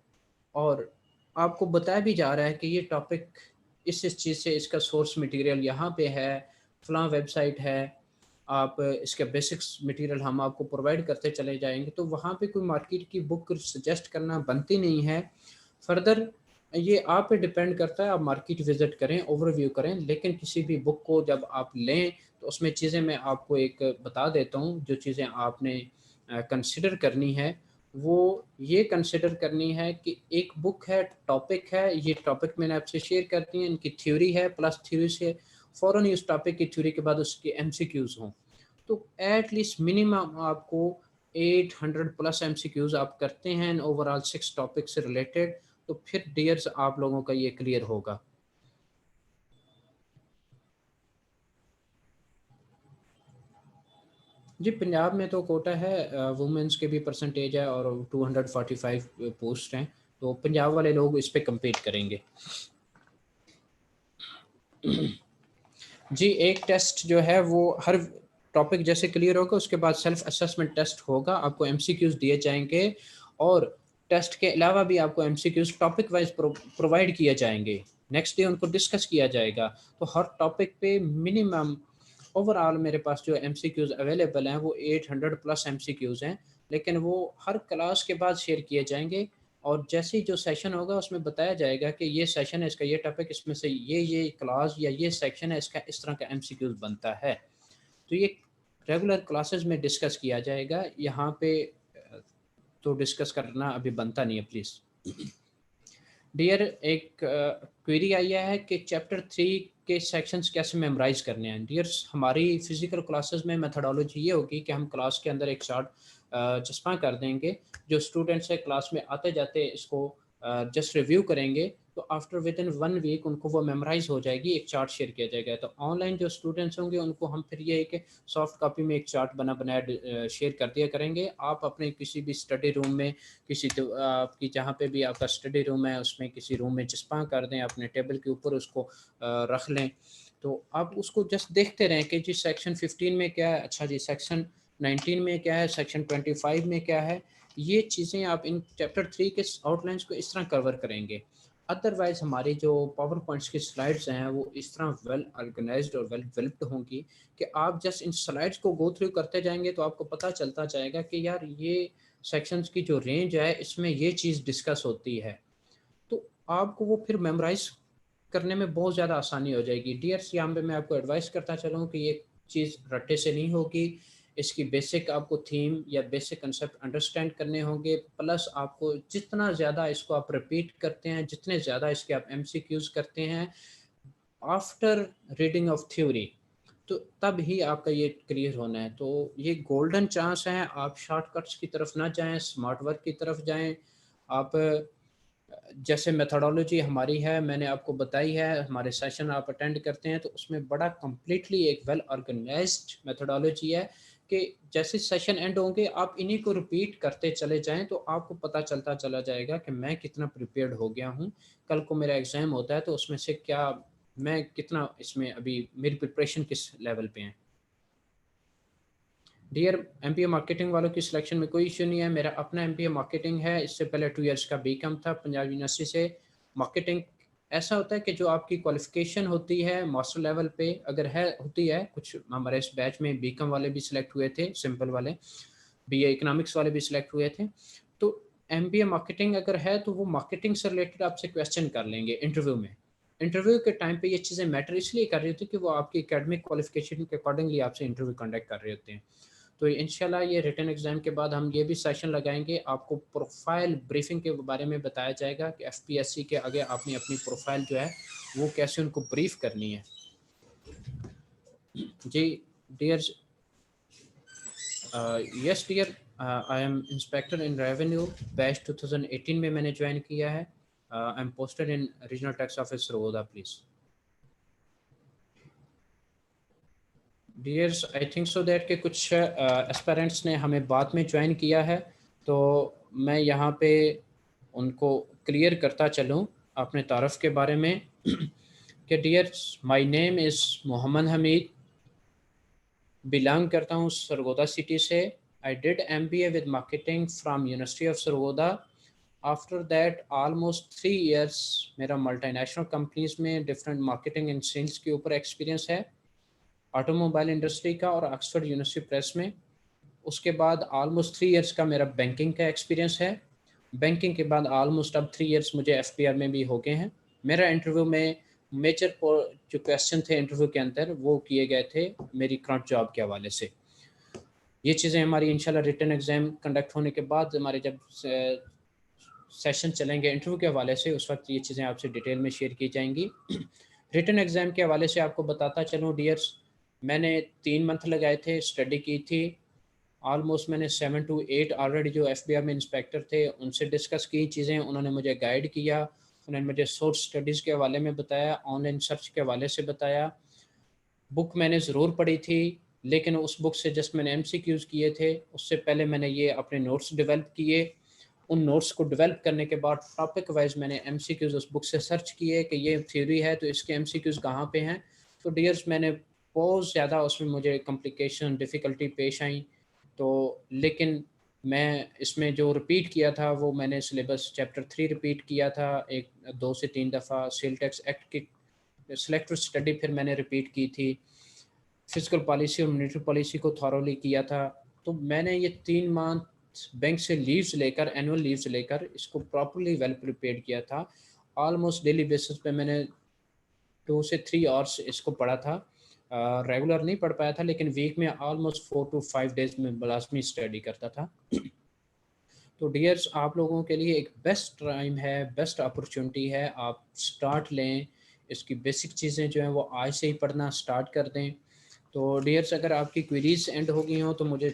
और आपको बताया भी जा रहा है कि ये टॉपिक इस चीज़ से इसका सोर्स मटेरियल यहाँ पे है, फलां वेबसाइट है, आप इसका बेसिक्स मटेरियल हम आपको प्रोवाइड करते चले जाएंगे, तो वहाँ पे कोई मार्केट की बुक सजेस्ट करना बनती नहीं है। फर्दर ये आप पे डिपेंड करता है, आप मार्केट विजिट करें, ओवरव्यू करें, लेकिन किसी भी बुक को जब आप लें तो उसमें चीज़ें मैं आपको एक बता देता हूँ जो चीज़ें आपने कंसिडर करनी है। वो ये कंसिडर करनी है कि एक बुक है, टॉपिक है, ये टॉपिक मैंने आपसे शेयर करती है, इनकी थ्योरी है, प्लस थ्योरी से फ़ौरन ही उस टॉपिक की थ्योरी के बाद उसके एमसीक्यूज़ हों। तो एटलीस्ट मिनिमम आपको 800 प्लस एमसीक्यूज़ आप करते हैं ओवरऑल 6 टॉपिक से रिलेटेड, तो फिर डियर्स आप लोगों का ये क्लियर होगा। जी पंजाब में तो कोटा है, वुमेंस के भी परसेंटेज है और 245 पोस्ट हैं, तो पंजाब वाले लोग इस पे कम्पीट करेंगे। जी एक टेस्ट जो है वो हर टॉपिक जैसे क्लियर होगा उसके बाद सेल्फ असेसमेंट टेस्ट होगा, आपको एमसीक्यूज दिए जाएंगे और टेस्ट के अलावा भी आपको एमसीक्यूज टॉपिक वाइज प्रोवाइड किए जाएंगे। नेक्स्ट डे उनको डिस्कस किया जाएगा। तो हर टॉपिक पे मिनिमम ओवरऑल मेरे पास जो एमसीक्यूज अवेलेबल हैं वो 800 प्लस एमसीक्यूज हैं, लेकिन वो हर क्लास के बाद शेयर किए जाएंगे और जैसे ही जो सेशन होगा उसमें बताया जाएगा कि ये सेशन है इसका, ये टॉपिक, इसमें से ये क्लास या ये सेक्शन है इसका इस तरह का एमसीक्यूज बनता है। तो ये रेगुलर क्लासेस में डिस्कस किया जाएगा, यहाँ पे तो डिस्कस करना अभी बनता नहीं है प्लीज़। डियर एक क्वेरी आई है कि चैप्टर 3 के सेक्शंस कैसे मेमोराइज करने हैं। डियर हमारी फिजिकल क्लासेस में मेथडोलॉजी ये होगी कि हम क्लास के अंदर एक चार्ट चस्पा कर देंगे, जो स्टूडेंट्स है क्लास में आते जाते इसको जस्ट रिव्यू करेंगे, तो आफ्टर विद इन 1 वीक उनको वो मेमोराइज हो जाएगी, एक चार्ट शेयर किया जाएगा। तो ऑनलाइन जो स्टूडेंट्स होंगे उनको हम फिर ये है कि सॉफ्ट कॉपी में एक चार्ट बनाया शेयर कर दिया करेंगे। आप अपने किसी भी स्टडी रूम में, किसी तो आपकी जहाँ पे भी आपका स्टडी रूम है उसमें किसी रूम में चस्पा कर दें, अपने टेबल के ऊपर उसको रख लें, तो आप उसको जस्ट देखते रहें कि जी सेक्शन 15 में क्या है, अच्छा जी सेक्शन 19 में क्या है, सेक्शन 25 में क्या है। ये चीज़ें आप इन चैप्टर 3 के आउटलाइंस को इस तरह कवर करेंगे। अदरवाइज हमारी जो पावर पॉइंट्स की स्लाइड्स हैं वो इस तरह वेल ऑर्गेनाइज्ड और वेल डेवलप्ड होंगी कि आप जस्ट इन स्लाइड्स को गो थ्रू करते जाएंगे तो आपको पता चलता जाएगा कि यार ये सेक्शंस की जो रेंज है इसमें ये चीज़ डिस्कस होती है, तो आपको वो फिर मेमोराइज करने में बहुत ज़्यादा आसानी हो जाएगी। डियर्स यहाँ पे मैं आपको एडवाइस करता चलूँ कि ये चीज़ रट्टे से नहीं होगी, इसकी बेसिक आपको थीम या बेसिक कंसेप्ट अंडरस्टैंड करने होंगे, प्लस आपको जितना ज़्यादा इसको आप रिपीट करते हैं, जितने ज़्यादा इसके आप एमसीक्यूज करते हैं आफ्टर रीडिंग ऑफ थ्योरी, तो तब ही आपका ये क्लियर होना है। तो ये गोल्डन चांस है, आप शॉर्टकट्स की तरफ ना जाएं, स्मार्ट वर्क की तरफ जाएं। आप जैसे मेथोडोलॉजी हमारी है मैंने आपको बताई है, हमारे सेशन आप अटेंड करते हैं तो उसमें बड़ा कम्प्लीटली एक वेल ऑर्गेनाइज्ड मेथोडोलॉजी है कि जैसे सेशन एंड होंगे आप इन्हीं को रिपीट करते चले जाएं तो आपको पता चलता चला जाएगा कि मैं कितना प्रिपेयर्ड हो गया हूं, कल को मेरा एग्ज़ाम होता है तो उसमें से क्या मैं कितना इसमें अभी मेरी प्रिपरेशन किस लेवल पे है। डियर एमपीए मार्केटिंग वालों की सिलेक्शन में कोई इशू नहीं है, मेरा अपना एमपीए मार्केटिंग है, इससे पहले 2 इयर्स का बीकॉम था पंजाब यूनिवर्सिटी से। मार्केटिंग ऐसा होता है कि जो आपकी क्वालिफिकेशन होती है मास्टर लेवल पे अगर है होती है, कुछ हमारे इस बैच में बीकॉम वाले भी सिलेक्ट हुए थे, सिंपल वाले, बीए इकोनॉमिक्स वाले भी सिलेक्ट हुए थे। तो एमबीए मार्केटिंग अगर है तो वो मार्केटिंग से रिलेटेड आपसे क्वेश्चन कर लेंगे इंटरव्यू में। इंटरव्यू के टाइम पे ये चीज़ें मैटर इसलिए कर रही होती है कि वो आपकी एकेडमिक क्वालिफिकेशन के अकॉर्डिंगली आपसे इंटरव्यू कंडक्ट कर रहे होते हैं। तो इंशाल्लाह ये रिटन एग्ज़ाम के बाद हम ये भी सेशन लगाएंगे, आपको प्रोफाइल ब्रीफिंग के बारे में बताया जाएगा कि एफपीएससी के आगे आपने अपनी प्रोफाइल जो है वो कैसे उनको ब्रीफ करनी है। जी dear, yes dear, I am inspector in revenue, batch 2018 में मैंने ज्वाइन किया है। I am posted in regional tax office Sargodha please. Dears I think so that के कुछ एस्पेरेंट्स ने हमें बाद में ज्वाइन किया है, तो मैं यहाँ पे उनको क्लियर करता चलूँ अपने तारफ़ के बारे में कि dears my name is Mohammad Hameed, belong करता हूँ सरगोदा सिटी से। I did MBA with marketing from university of Sargodha. After that almost 3 years मेरा मल्टीनेशनल कंपनीज में डिफरेंट मार्केटिंग एंड सेल्स के ऊपर एक्सपीरियंस है, ऑटोमोबाइल इंडस्ट्री का और ऑक्सफोर्ड यूनिवर्सिटी प्रेस में। उसके बाद ऑलमोस्ट 3 इयर्स का मेरा बैंकिंग का एक्सपीरियंस है। बैंकिंग के बाद ऑलमोस्ट अब 3 इयर्स मुझे एफपीआर में भी हो गए हैं। मेरा इंटरव्यू में मेजर जो क्वेश्चन थे इंटरव्यू के अंदर वो किए गए थे मेरी करंट जॉब के हवाले से। ये चीज़ें हमारी इंशाल्लाह रिटन एग्ज़ाम कंडक्ट होने के बाद हमारे जब सेशन चलेंगे इंटरव्यू के हवाले से उस वक्त ये चीज़ें आपसे डिटेल में शेयर की जाएंगी। रिटन एग्ज़ाम के हवाले से आपको बताता चलूँ डियर्स, मैंने 3 मंथ लगाए थे, स्टडी की थी। ऑलमोस्ट मैंने 7 to 8 ऑलरेडी जो एफबीआर में इंस्पेक्टर थे उनसे डिस्कस की चीज़ें, उन्होंने मुझे गाइड किया, उन्होंने मुझे सोर्स स्टडीज़ के हवाले में बताया, ऑनलाइन सर्च के हवाले से बताया। बुक मैंने ज़रूर पढ़ी थी, लेकिन उस बुक से जस्ट मैंने MCQs किए थे। उससे पहले मैंने ये अपने नोट्स डेवलप किए। उन नोट्स को डेवलप करने के बाद टॉपिक वाइज मैंने MCQs उस बुक से सर्च किए कि ये थ्योरी है तो इसके MCQs कहाँ पे हैं। तो डियर्स मैंने बहुत ज़्यादा उसमें मुझे कॉम्प्लिकेशन डिफ़िकल्टी पेश आई। तो लेकिन मैं इसमें जो रिपीट किया था वो मैंने सिलेबस चैप्टर 3 रिपीट किया था 2 से 3 दफ़ा। सेल टैक्स एक्ट की सेलेक्टिव स्टडी फिर मैंने रिपीट की थी। फिजिकल पॉलिसी और मॉनेटरी पॉलिसी को थॉरोली किया था। तो मैंने ये 3 मंथ बैंक से लीव्स लेकर एनुअल लीव्स लेकर इसको प्रॉपर्ली वेल प्रिपेयर किया था। ऑलमोस्ट डेली बेसिस पे मैंने 2 से 3 आवर्स इसको पढ़ा था। रेगुलर नहीं पढ़ पाया था लेकिन वीक में ऑलमोस्ट 4 to 5 डेज में लाजमी स्टडी करता था। तो डियर्स आप लोगों के लिए एक बेस्ट टाइम है, बेस्ट अपॉर्चुनिटी है। आप स्टार्ट लें, इसकी बेसिक चीज़ें जो हैं वो आज से ही पढ़ना स्टार्ट कर दें। तो डियर्स अगर आपकी क्वेरीज एंड हो गई हों तो मुझे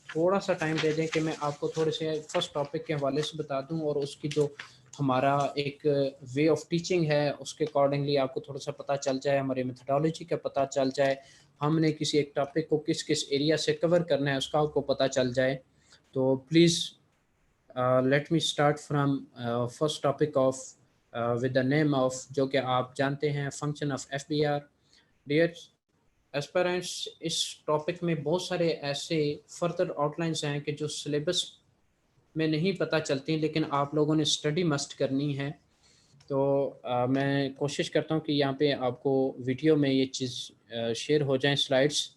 थोड़ा सा टाइम दे दें कि मैं आपको थोड़े से फर्स्ट टॉपिक के हवाले से बता दूं और उसकी जो हमारा एक वे ऑफ टीचिंग है उसके अकॉर्डिंगली आपको थोड़ा सा पता चल जाए, हमारी मेथडोलॉजी का पता चल जाए, हमने किसी एक टॉपिक को किस किस एरिया से कवर करना है उसका आपको पता चल जाए। तो please let me start from first topic of with the name of, जो कि आप जानते हैं, function of FBR। Dear aspirants, इस टॉपिक में बहुत सारे ऐसे फर्दर आउटलाइंस हैं कि जो सिलेबस में नहीं पता चलती लेकिन आप लोगों ने स्टडी मस्ट करनी है। तो मैं कोशिश करता हूँ कि यहाँ पे आपको वीडियो में ये चीज़ शेयर हो जाएं स्लाइड्स।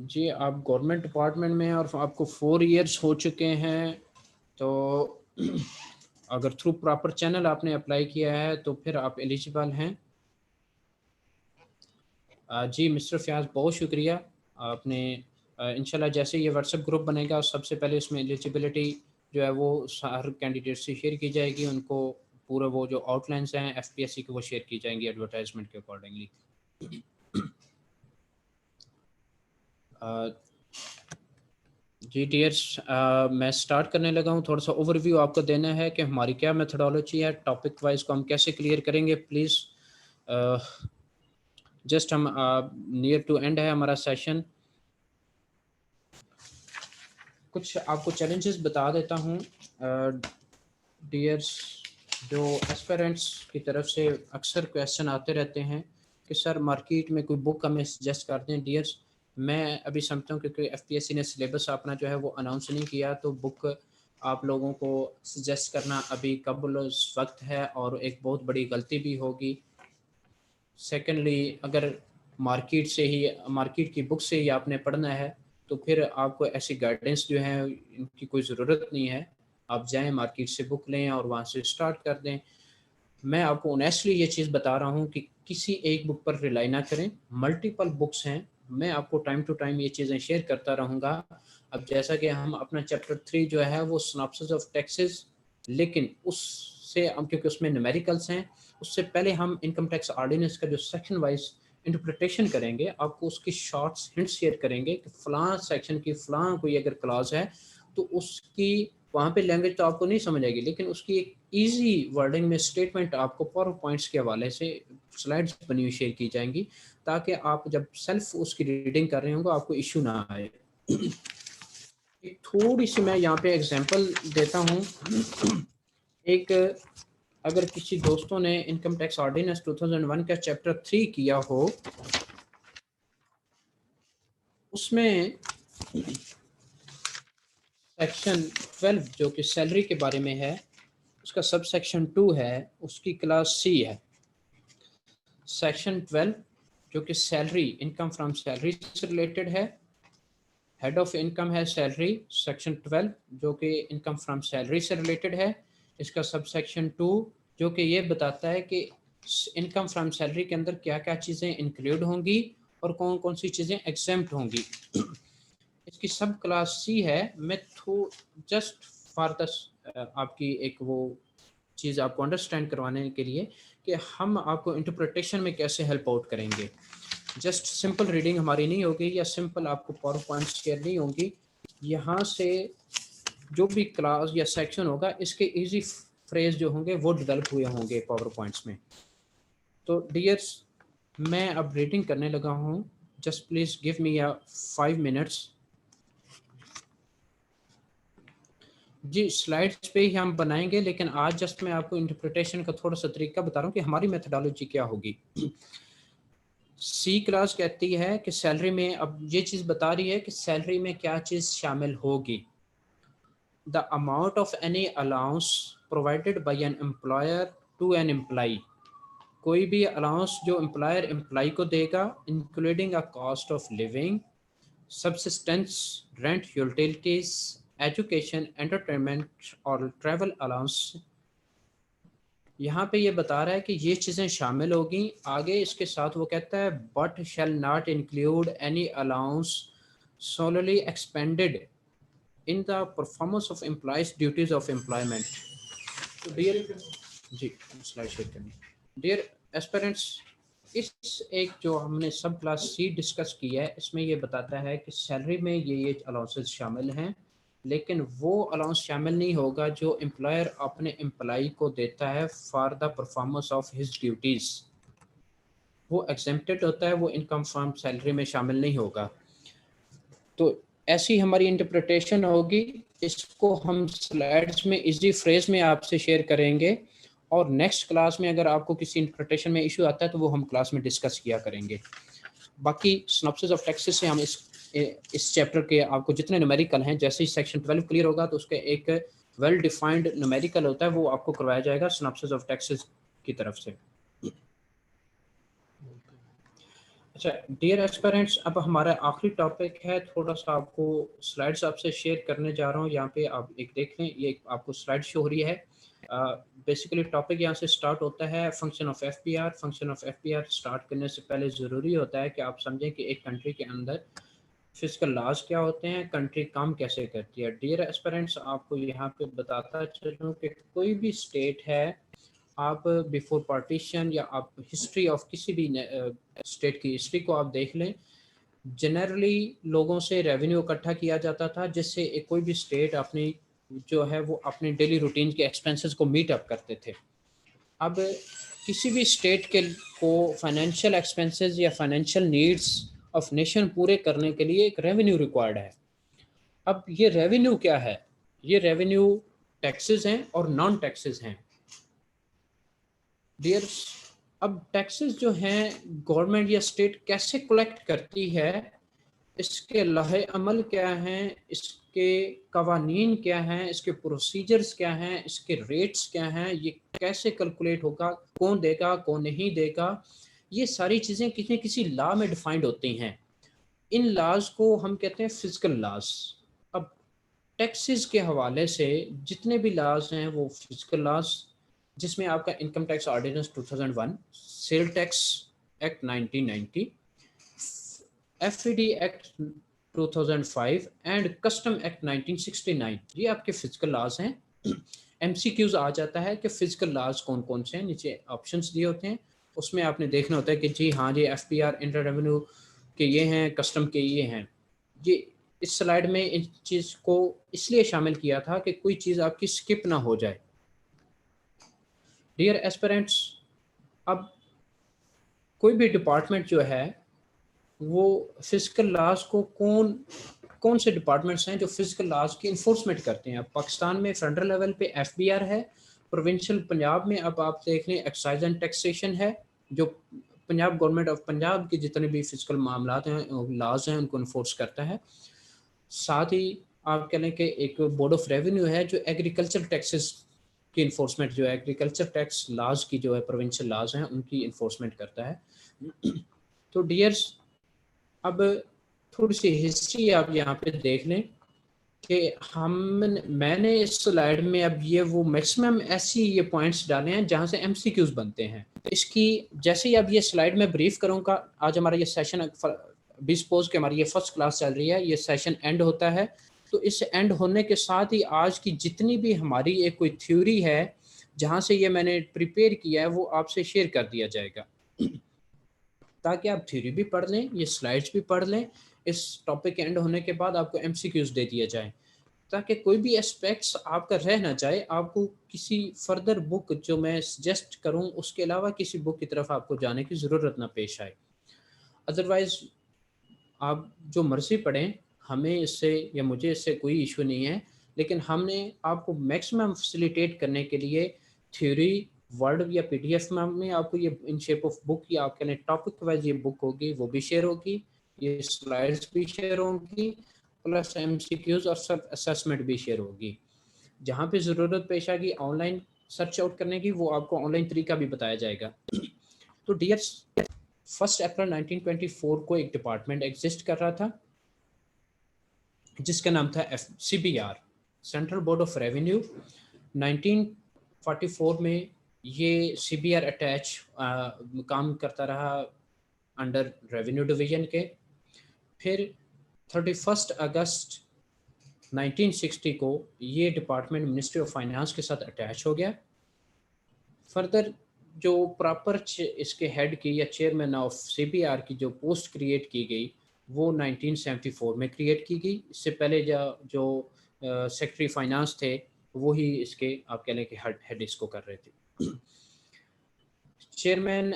जी आप गवर्नमेंट डिपार्टमेंट में और आपको 4 इयर्स हो चुके हैं तो अगर थ्रू प्रॉपर चैनल आपने अप्लाई किया है तो फिर आप एलिजिबल हैं। जी मिस्टर फयाज बहुत शुक्रिया आपने। इंशाल्लाह जैसे ये व्हाट्सएप ग्रुप बनेगा सबसे पहले इसमें एलिजिबिलिटी जो है वो हर कैंडिडेट से शेयर की जाएगी, उनको पूरा वो जो आउटलाइंस हैं FPSC के वो शेयर की जाएंगी एडवर्टाइजमेंट के अकॉर्डिंगली। जी डियर्स मैं स्टार्ट करने लगा हूँ। थोड़ा सा ओवरव्यू आपको देना है कि हमारी क्या मेथडोलॉजी है, टॉपिक वाइज को हम कैसे क्लियर करेंगे। प्लीज़ जस्ट हम नियर टू एंड है हमारा सेशन। कुछ आपको चैलेंजेस बता देता हूँ डियर्स, जो एस्पिरेंट्स की तरफ से अक्सर क्वेश्चन आते रहते हैं कि सर मार्केट में कोई बुक हमें सजेस्ट कर दें। डियर्स मैं अभी समझता हूँ क्योंकि FPSC ने सिलेबस अपना जो है वो अनाउंस नहीं किया तो बुक आप लोगों को सजेस्ट करना अभी कबल वक्त है और एक बहुत बड़ी गलती भी होगी। सेकेंडली अगर मार्केट की बुक से ही आपने पढ़ना है तो फिर आपको ऐसी गाइडेंस जो है इनकी कोई ज़रूरत नहीं है। आप जाएं मार्केट से बुक लें और वहाँ से स्टार्ट कर दें। मैं आपको ऑनेस्टली ये चीज़ बता रहा हूँ कि किसी एक बुक पर रिलाई ना करें, मल्टीपल बुक्स हैं। मैं आपको टाइम टू टाइम ये चीज़ें शेयर करता रहूँगा। अब जैसा कि हम अपना चैप्टर 3 जो है वो सिनॉप्सिस ऑफ टैक्सेस, लेकिन उससे हम क्योंकि उसमें न्यूमेरिकल्स हैं उससे पहले हम इनकम टैक्स ऑर्डिनेंस का जो सेक्शन वाइज इंटरप्रिटेशन करेंगे, आपको उसकी शॉर्ट्स हिंट शेयर करेंगे कि फ़लाँ सेक्शन की फ़लाँ कोई अगर क्लॉज है तो उसकी वहाँ पे लैंग्वेज तो आपको नहीं समझ आएगी लेकिन उसकी एक इजी वर्डिंग में स्टेटमेंट आपको पावर पॉइंट्स के हवाले से स्लाइड्स बनी हुई शेयर की जाएंगी ताकि आप जब सेल्फ उसकी रीडिंग कर रहे होंगे आपको इशू ना आए। एक थोड़ी सी मैं यहाँ पे एग्जांपल देता हूँ। एक अगर किसी दोस्तों ने इनकम टैक्स ऑर्डिनेंस 2001 का चैप्टर 3 किया हो, उसमें सेक्शन 12 जो कि सैलरी के बारे में है उसका सब सेक्शन 2 है, उसकी क्लास C है। सेक्शन 12 जो कि सैलरी इनकम फ्रॉम सैलरी से रिलेटेड है, हेड ऑफ इनकम है सैलरी। सेक्शन 12 जो कि इनकम फ्रॉम सैलरी से रिलेटेड है, इसका सब सेक्शन 2 जो कि ये बताता है कि इनकम फ्रॉम सैलरी के अंदर क्या क्या चीज़ें इंक्लूड होंगी और कौन कौन सी चीज़ें एग्जेम्प्ट होंगी। इसकी सब क्लास C है। मैं जस्ट फॉर द आपकी एक वो चीज़ आपको अंडरस्टैंड करवाने के लिए कि हम आपको इंटरप्रिटेशन में कैसे हेल्प आउट करेंगे। जस्ट सिंपल रीडिंग हमारी नहीं होगी या सिंपल आपको पावर पॉइंट शेयर नहीं होंगी। यहाँ से जो भी क्लास या सेक्शन होगा इसके इजी फ्रेज जो होंगे वो डेवलप हुए होंगे पावर पॉइंट्स में। तो डियर्स, मैं अब रीडिंग करने लगा हूँ। Just please give me 5 minutes. जी, स्लाइड्स पे ही हम बनाएंगे, लेकिन आज जस्ट मैं आपको इंटरप्रिटेशन का थोड़ा सा तरीका बता रहा हूँ कि हमारी मेथडोलॉजी क्या होगी। सी क्लास कहती है कि सैलरी में, अब ये चीज़ बता रही है कि सैलरी में क्या चीज़ शामिल होगी। The amount of any allowance provided by an employer to an employee, कोई भी अलाउंस जो एम्प्लॉयर एम्प्लॉई को देगा, including a cost of living, subsistence, rent, utilities, education, entertainment और travel allowance। यहाँ पे ये बता रहा है कि ये चीज़ें शामिल होगी। आगे इसके साथ वो कहता है but shall not include any allowance solely expended in the performance of employees duties of employment। तो डियर, जी स्लाइड शेयर करनी। डियर एस्पिरेंट्स, इस एक जो हमने सब क्लास सी डिस्कस की है, इसमें ये बताता है कि सैलरी में ये अलाउंसेस शामिल हैं, लेकिन वो अलाउंस शामिल नहीं होगा जो एम्प्लॉयर अपने एम्प्लॉई को देता है for the performance of his duties. वो एग्जेम्प्टेड होता है, वो इनकम फ्रॉम सैलरी में शामिल नहीं होगा। तो ऐसी हमारी इंटरप्रिटेशन होगी। इसको हम स्लाइड्स में इजी फ्रेज में आपसे शेयर करेंगे, और नेक्स्ट क्लास में अगर आपको किसी इंटरप्रिटेशन में इशू आता है तो वो हम क्लास में डिस्कस किया करेंगे। बाकी सिनॉप्सिस ऑफ टेक्सेस से हम इस चैप्टर के आपको जितने न्यूमेरिकल हैं, जैसे ही सेक्शन 12 क्लियर होगा तो उसके एक वेल डिफाइंड न्यूमेरिकल होता है, वो आपको करवाया जाएगा सिनॉप्सिस ऑफ टेक्सेस की तरफ से। अच्छा डियर एस्पिरेंट्स, अब हमारा आखिरी टॉपिक है, थोड़ा सा आपको स्लाइड्स आपसे शेयर करने जा रहा हूँ। यहाँ पे आप एक देख लें, ये आपको स्लाइड शो हो रही है। बेसिकली टॉपिक यहाँ से स्टार्ट होता है function of FPR. Function of FPR start करने से पहले ज़रूरी होता है कि आप समझें कि एक कंट्री के अंदर फिजिकल लॉज क्या होते हैं, कंट्री काम कैसे करती है। डियर एस्पिरेंट्स, आपको यहाँ पे बताता चलूँ कि कोई भी स्टेट है, आप बिफोर पार्टीशन या आप हिस्ट्री ऑफ किसी भी स्टेट की हिस्ट्री को आप देख लें, जनरली लोगों से रेवेन्यू इकट्ठा किया जाता था, जिससे कोई भी स्टेट अपनी जो है वो अपने डेली रूटीन के एक्सपेंसेस को मीट अप करते थे। अब किसी भी स्टेट के को फाइनेंशियल एक्सपेंसेस या फाइनेंशियल नीड्स ऑफ नेशन पूरे करने के लिए एक रेवेन्यू रिक्वायर्ड है। अब ये रेवेन्यू क्या है? ये रेवेन्यू टैक्सेस हैं और नॉन टैक्सेस हैं। डियर, अब टैक्सेस जो हैं गवर्नमेंट या स्टेट कैसे कलेक्ट करती है, इसके लहे अमल क्या हैं, इसके कवानीन क्या हैं, इसके प्रोसीजर्स क्या हैं, इसके रेट्स क्या हैं, ये कैसे कैलकुलेट होगा, कौन देगा कौन नहीं देगा, ये सारी चीज़ें किसी किसी लॉ में डिफाइंड होती हैं। इन लॉज को हम कहते हैं फिजिकल लॉज। अब टैक्सेस के हवाले से जितने भी लॉज हैं वो फिजिकल लॉज, जिसमें आपका income tax ordinance 2001, sale tax act 1990, FED act 2005 and custom act 1969, ये आपके फिजिकल लॉज हैं। एमसीक्यूज आ जाता है कि फिजिकल लॉज कौन कौन से हैं, नीचे ऑप्शंस दिए होते हैं, उसमें आपने देखना होता है कि जी हाँ जी एफपीआर इंटर रेवेन्यू के ये हैं, कस्टम के ये हैं। ये इस स्लाइड में इन चीज़ को इसलिए शामिल किया था कि कोई चीज़ आपकी स्किप ना हो जाए। डियर एस्पिरेंट्स, अब कोई भी डिपार्टमेंट जो है वो फिजिकल लॉज को कौन से डिपार्टमेंट्स हैं जो फिजिकल लॉज की इन्फोर्समेंट करते हैं। अब पाकिस्तान में फेडरल लेवल पे एफबीआर है, प्रोविंशियल पंजाब में अब आप देख लें एक्साइज एंड टैक्सेशन है, जो पंजाब गवर्नमेंट ऑफ पंजाब के जितने भी फिजिकल मामलात हैं लॉज हैं उनको इन्फोर्स करता है। साथ ही आप कह लें कि एक बोर्ड ऑफ रेवेन्यू है जो एग्रीकल्चर टैक्सेस की इन्फोर्समेंट, जो एग्रीकल्चर टैक्स लॉज की जो है प्रोविंशियल लॉज हैं उनकी इन्फोर्समेंट करता है। तो डियर्स, अब थोड़ी सी हिस्ट्री आप यहाँ पे देख लें कि मैंने इस स्लाइड में अब ये वो मैक्सिमम ऐसी ये पॉइंट्स डाले हैं जहाँ से एमसीक्यूज बनते हैं। तो इसकी जैसे ही अब ये स्लाइड में ब्रीफ करूँगा, आज हमारा ये सेशन बी सपोज के हमारी ये फर्स्ट क्लास चल रही है, ये सेशन एंड होता है, तो इस एंड होने के साथ ही आज की जितनी भी हमारी एक कोई थ्योरी है जहाँ से ये मैंने प्रिपेयर किया है वो आपसे शेयर कर दिया जाएगा, ताकि आप थ्योरी भी पढ़ लें, ये स्लाइड्स भी पढ़ लें। इस टॉपिक के एंड होने के बाद आपको एमसीक्यूज दे दिए जाएं। ताकि कोई भी एस्पेक्ट्स आपका रह ना जाए। आपको किसी फर्दर बुक जो मैं सजेस्ट करूं उसके अलावा किसी बुक की तरफ आपको जाने की ज़रूरत ना पेश आए। अदरवाइज़ आप जो मर्ज़ी पढ़ें, हमें इससे या मुझे इससे कोई इशू नहीं है, लेकिन हमने आपको मैक्सिमम फैसिलिटेट करने के लिए थ्योरी वर्ड या पीडीएफ में आपको ये इन शेप ऑफ बुक या आपके लिए टॉपिक वाइज ये बुक होगी, वो भी शेयर होगी, ये स्लाइड्स भी शेयर होंगी, प्लस एमसीक्यूज और सब असेसमेंट भी शेयर होगी। जहाँ पे ज़रूरत पेश आएगी ऑनलाइन सर्च आउट करने की, वो आपको ऑनलाइन तरीका भी बताया जाएगा। तो डियर, 1 अप्रैल 1924 को एक डिपार्टमेंट एग्जिस्ट कर रहा था जिसका नाम था CBR, central board of revenue. 1944 में ये CBR अटैच काम करता रहा अंडर रेवेन्यू डिवीजन के। फिर 31 अगस्त 1960 को ये डिपार्टमेंट मिनिस्ट्री ऑफ फाइनेंस के साथ अटैच हो गया। फर्दर जो प्रॉपर इसके हेड की या चेयरमैन ऑफ CBR की जो पोस्ट क्रिएट की गई वो 1974 में क्रिएट की गई। इससे पहले जो सेक्रेटरी फाइनेंस थे वो ही इसके आप कह लें कि हेड इसको कर रहे थे। चेयरमैन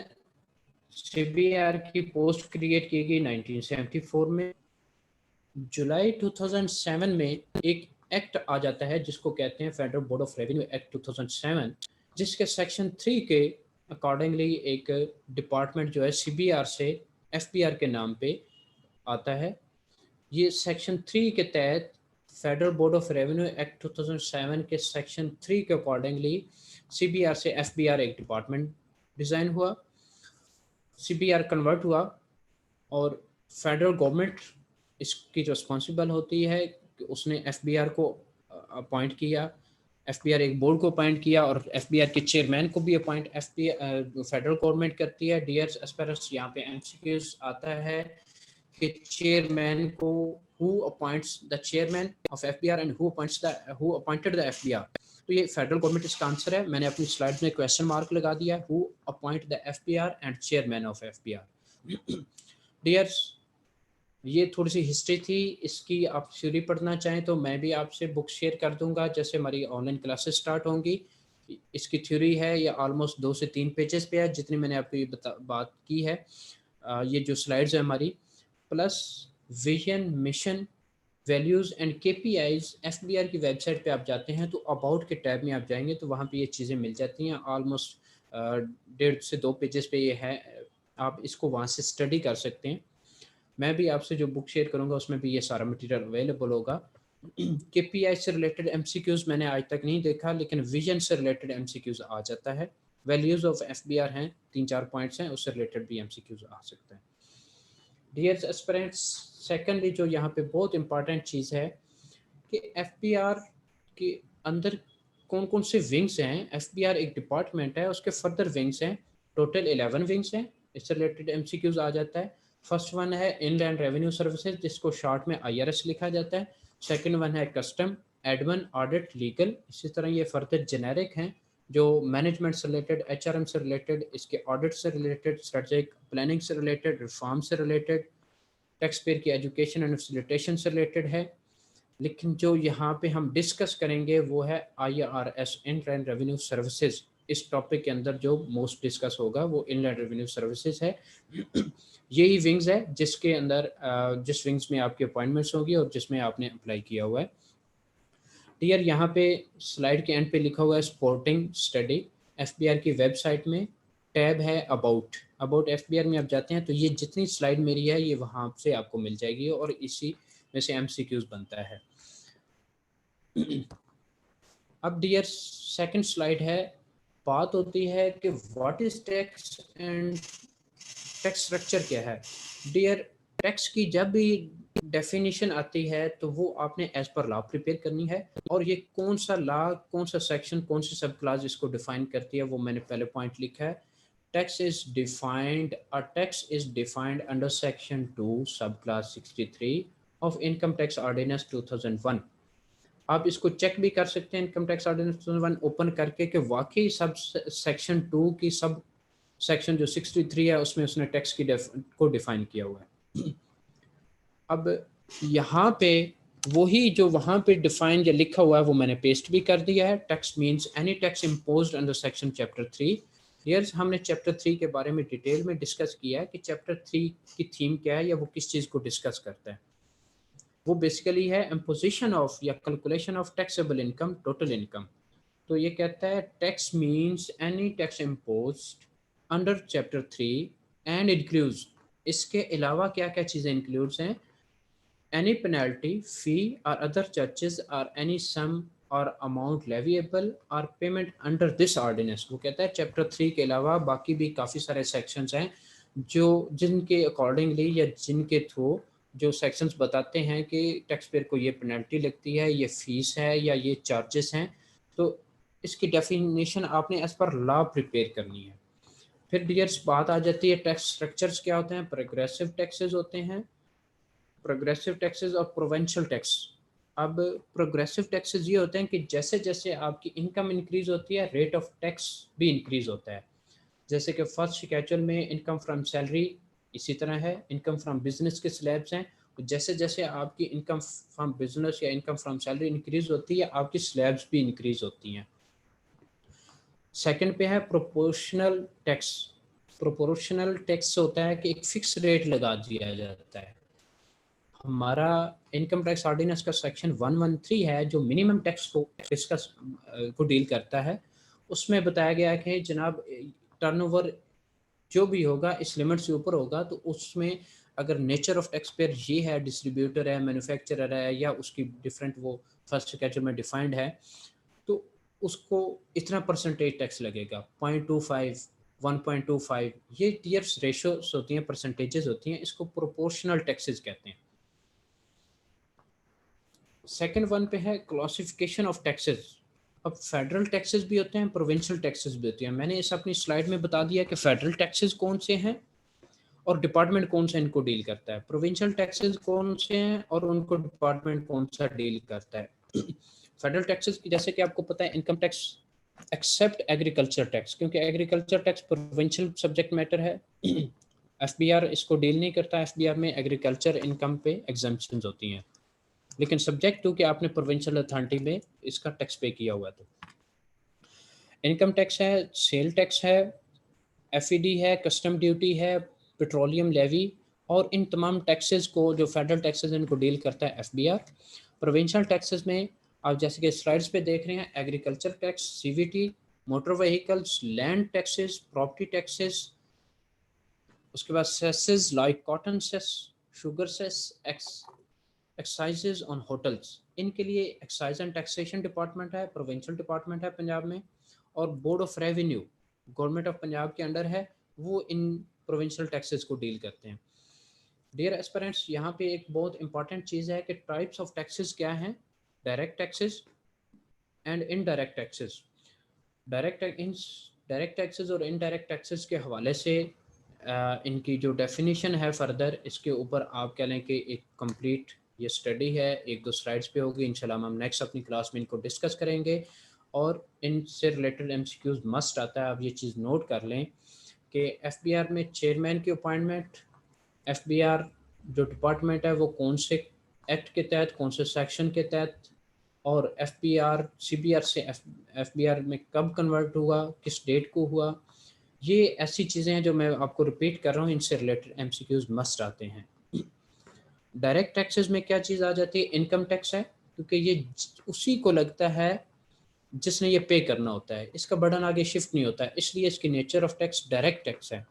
CBR की पोस्ट क्रिएट की गई 1974 में। जुलाई 2007 में एक एक्ट आ जाता है जिसको कहते हैं federal board of revenue act 2007, जिसके सेक्शन 3 के अकॉर्डिंगली एक डिपार्टमेंट जो है CBR से FBR के नाम पे आता है। ये सेक्शन 3 के तहत federal board of revenue act 2007 के सेक्शन 3 के अकॉर्डिंगली CBR से FBR एक डिपार्टमेंट डिज़ाइन हुआ, CBR कन्वर्ट हुआ और फेडरल गवर्नमेंट इसकी रिस्पॉन्सिबल होती है कि उसने FBR को अपॉइंट किया, FBR एक बोर्ड को अपॉइंट किया और FBR के चेयरमैन को भी अपॉइंट फेडरल गवर्नमेंट करती है। डियर्स एस्पिरेंट्स, यहाँ पे MCQs आता है कि चेयरमैन को who appoints the chairman of FBR and who appointed the FBR। तो ये फेडरल गवर्नमेंट इसका आंसर है। मैंने अपनी स्लाइड में क्वेश्चन मार्क लगा दिया, who appoint the FBR and chairman of FBR। Dears, ये थोड़ी सी हिस्ट्री थी इसकी। आप थ्योरी पढ़ना चाहें तो मैं भी आपसे बुक शेयर कर दूंगा जैसे हमारी ऑनलाइन क्लासेस स्टार्ट होंगी। इसकी थ्योरी है ये ऑलमोस्ट 2 से 3 पेजेस पे है जितनी मैंने आपको ये बात की है। ये जो स्लाइड्स है हमारी, plus vision, mission, values and KPIs FBR की वेबसाइट पे आप जाते हैं तो अबाउट के टैब में आप जाएंगे तो वहाँ पे ये चीज़ें मिल जाती हैं। ऑलमोस्ट 1.5 से 2 पेजेस पे ये है, आप इसको वहाँ से स्टडी कर सकते हैं। मैं भी आपसे जो बुक शेयर करूँगा उसमें भी ये सारा मटेरियल अवेलेबल होगा। KPI से रिलेटेड MCQs मैंने आज तक नहीं देखा, लेकिन विजन से रिलेटेड MCQs आ जाता है। वैल्यूज़ ऑफ FBR हैं, 3-4 पॉइंट्स हैं, उससे रिलेटेड भी MCQs आ सकते हैं। डियर एस्पिरेंट्स, सेकेंडली जो यहाँ पे बहुत इंपॉर्टेंट चीज़ है कि FBR के अंदर कौन कौन से विंग्स हैं। FBR एक डिपार्टमेंट है, उसके फर्दर विंग्स हैं, टोटल 11 विंग्स हैं। इससे रिलेटेड MCQs आ जाता है। फर्स्ट वन है इनलैंड रेवेन्यू सर्विसेज, जिसको शॉर्ट में IRS लिखा जाता है। सेकंड वन है कस्टम, एडमिन, ऑडिट, लीगल। इसी तरह ये फर्दर जेनेरिक हैं जो मैनेजमेंट से रिलेटेड, HRM से रिलेटेड, इसके ऑडिट से रिलेटेड, स्ट्रेटेजिक प्लानिंग से रिलेटेड, रिफॉर्म से रिलेटेड, टैक्स पेयर की एजुकेशन एंड फैसिलिटेशन से रिलेटेड है। लेकिन जो यहाँ पे हम डिस्कस करेंगे वो है IRS, इनलैंड रेवेन्यू सर्विसेज। इस टॉपिक के अंदर जो मोस्ट डिस्कस होगा वो इनलैंड रेवेन्यू सर्विसेज है। यही विंग्स है जिसके अंदर जिस विंग्स में आपकी अपॉइंटमेंट्स होगी और जिसमें आपने अप्लाई किया हुआ है। डियर, यहाँ पे स्लाइड के एंड पे लिखा हुआ है स्पोर्टिंग स्टडी। FBR की वेबसाइट में टैब है अबाउट FBR में आप जाते हैं तो ये जितनी स्लाइड मेरी है ये वहाँ से आपको मिल जाएगी और इसी में से MCQs बनता है। अब डियर, सेकंड स्लाइड है, बात होती है कि what is tax and tax structure क्या है। डियर, टैक्स की जब भी डेफिनेशन आती है तो वो आपने एज पर लॉ प्रिपेयर करनी है और ये कौन सा लॉ, कौन सा सेक्शन, कौन सी सब क्लास इसको डिफाइन करती है वो मैंने पहले पॉइंट लिखा है। Tax is defined, a tax is defined under section 2 sub class 63 of income tax ordinance 2001। आप इसको चेक भी कर सकते हैं इनकम टैक्स ऑर्डिनेंस 2001 ओपन करके कि वाकई सब सेक्शन 2 की सब सेक्शन जो 63 है उसमें उसने टैक्स की को डिफाइन किया हुआ है। अब यहाँ पे वही जो वहाँ पे डिफाइन या लिखा हुआ है वो मैंने पेस्ट भी कर दिया है। Tax means any tax imposed under section chapter 3। Dears, हमने चैप्टर 3 के बारे में डिटेल में डिस्कस किया है कि चैप्टर 3 की थीम क्या है या वो किस चीज़ को डिस्कस करता है। वो बेसिकली है इम्पोजिशन ऑफ या calculation of taxable income, total income. तो ये कहता है tax means any tax imposed under chapter 3 and includes, इसके अलावा क्या क्या चीज़ें इंक्लूड्स हैं, any penalty, fee or other charges or any sum or amount leviable or payment under this ordinance। वो कहता है चैप्टर 3 के अलावा बाकी भी काफ़ी सारे सेक्शंस हैं जो जिनके अकॉर्डिंगली या जिनके थ्रू जो सेक्शंस बताते हैं कि टैक्स पेयर को ये पेनल्टी लगती है, ये फीस है या ये चार्जेस हैं। तो इसकी डेफिनेशन आपने एज पर लॉ प्रिपेयर करनी है। फिर डियर्स बात आ जाती है टैक्स स्ट्रक्चर्स क्या होते हैं। प्रोग्रेसिव टैक्सेस होते हैं, प्रोग्रेसिव टैक्सेस और प्रोविंशियल टैक्स। अब प्रोग्रेसिव टैक्सेस ये होते हैं कि जैसे जैसे आपकी इनकम इंक्रीज होती है रेट ऑफ टैक्स भी इंक्रीज होता है। जैसे कि फर्स्ट शेड्यूल में इनकम फ्रॉम सैलरी इसी तरह है, इनकम फ्रॉम बिजनेस के स्लैब्स हैं। जैसे जैसे आपकी इनकम फ्रॉम बिजनेस या इनकम फ्रॉम सैलरी इंक्रीज होती है आपकी स्लैब्स भी इंक्रीज होती हैं। सेकंड पे है प्रोपोर्शनल टैक्स। प्रोपोर्शनल टैक्स होता है कि एक फिक्स रेट लगा दिया जाता है। हमारा इनकम टैक्स ऑर्डिनेंस का सेक्शन 113 है जो मिनिमम टैक्स को डिस्कस को डील करता है। उसमें बताया गया है कि जनाब टर्नओवर जो भी होगा इस लिमिट से ऊपर होगा तो उसमें अगर नेचर ऑफ टैक्स पेयर ये है, डिस्ट्रीब्यूटर है, मैन्युफैक्चरर है या उसकी डिफरेंट वो फर्स्ट शेड्यूल में डिफाइंड है, तो उसको इतना परसेंटेज टैक्स लगेगा, 0.25, 1.25। ये टियर्स रेशोस होती हैं, परसेंटेजेस होती हैं, इसको प्रोपोर्शनल टैक्सेस कहते हैं। सेकंड वन पे है क्लासिफिकेशन ऑफ टैक्सेस। अब फेडरल टैक्सेस भी होते हैं, प्रोविंशियल टैक्सेस भी होते हैं। मैंने इस अपनी स्लाइड में बता दिया कि फेडरल टैक्सेस कौन से हैं और डिपार्टमेंट कौन सा इनको डील करता है, प्रोविंशियल टैक्सेस कौन से हैं और उनको डिपार्टमेंट कौन सा डील करता है। फेडरल टैक्सेस की जैसे कि आपको पता है income tax except agriculture tax, क्योंकि agriculture tax provincial subject matter है। एफबीआर इसको डील नहीं करता। एफबीआर में एग्रीकल्चर इनकम पे एग्जम्पशंस होती हैं, लेकिन सब्जेक्ट टू कि आपने प्रोविंशियल अथॉरिटी में इसका टैक्स पे किया हुआ। तो इनकम टैक्स है, सेल टैक्स है, एफईडी है, कस्टम ड्यूटी है, पेट्रोलियम लेवी, और इन तमाम टैक्सेस को जो फेडरल टैक्सेस इनको डील करता है एफबीआर। प्रोविंशियल टैक्सेस में आप जैसे कि स्लाइड्स पे देख रहे हैं agriculture tax, CVT, motor vehicles, land taxes, property taxes, उसके बाद cesses like cotton cess, sugar cess, excises on hotels. इनके लिए एक्साइज एंड टैक्सेशन डिपार्टमेंट है, प्रोविंशियल डिपार्टमेंट है पंजाब में, और board of revenue government of Punjab के अंडर है, वो इन प्रोविंशियल टैक्सेस को डील करते हैं। डियर एस्पिरेंट्स, यहाँ पे एक बहुत इंपॉर्टेंट चीज़ है कि टाइप्स ऑफ टैक्सेस क्या हैं, direct taxes and indirect taxes. Direct taxes और इनडायरेक्ट टैक्सेस के हवाले से इनकी जो डेफिनेशन है फर्दर, इसके ऊपर आप कह लें कि एक कंप्लीट ये स्टडी है, एक दो स्लाइड्स पे होगी। इंशाल्लाह हम नेक्स्ट अपनी क्लास में इनको डिस्कस करेंगे और इनसे रिलेटेड एमसीक्यूज मस्ट आता है। आप ये चीज़ नोट कर लें कि एफबीआर में चेयरमैन की अपॉइंटमेंट, एफबीआर जो डिपार्टमेंट है वो कौन से एक्ट के तहत, कौन से सेक्शन के तहत, और एफबीआर सीबीआर से एफबीआर में कब कन्वर्ट हुआ, किस डेट को हुआ, ये ऐसी चीज़ें हैं जो मैं आपको रिपीट कर रहा हूँ, इनसे रिलेटेड एमसीक्यूज मस्ट आते हैं। डायरेक्ट टैक्सेस में क्या चीज़ आ जाती है, इनकम टैक्स है, क्योंकि ये उसी को लगता है जिसने ये पे करना होता है, इसका बर्डन आगे शिफ्ट नहीं होता है, इसलिए इसकी nature of tax direct tax है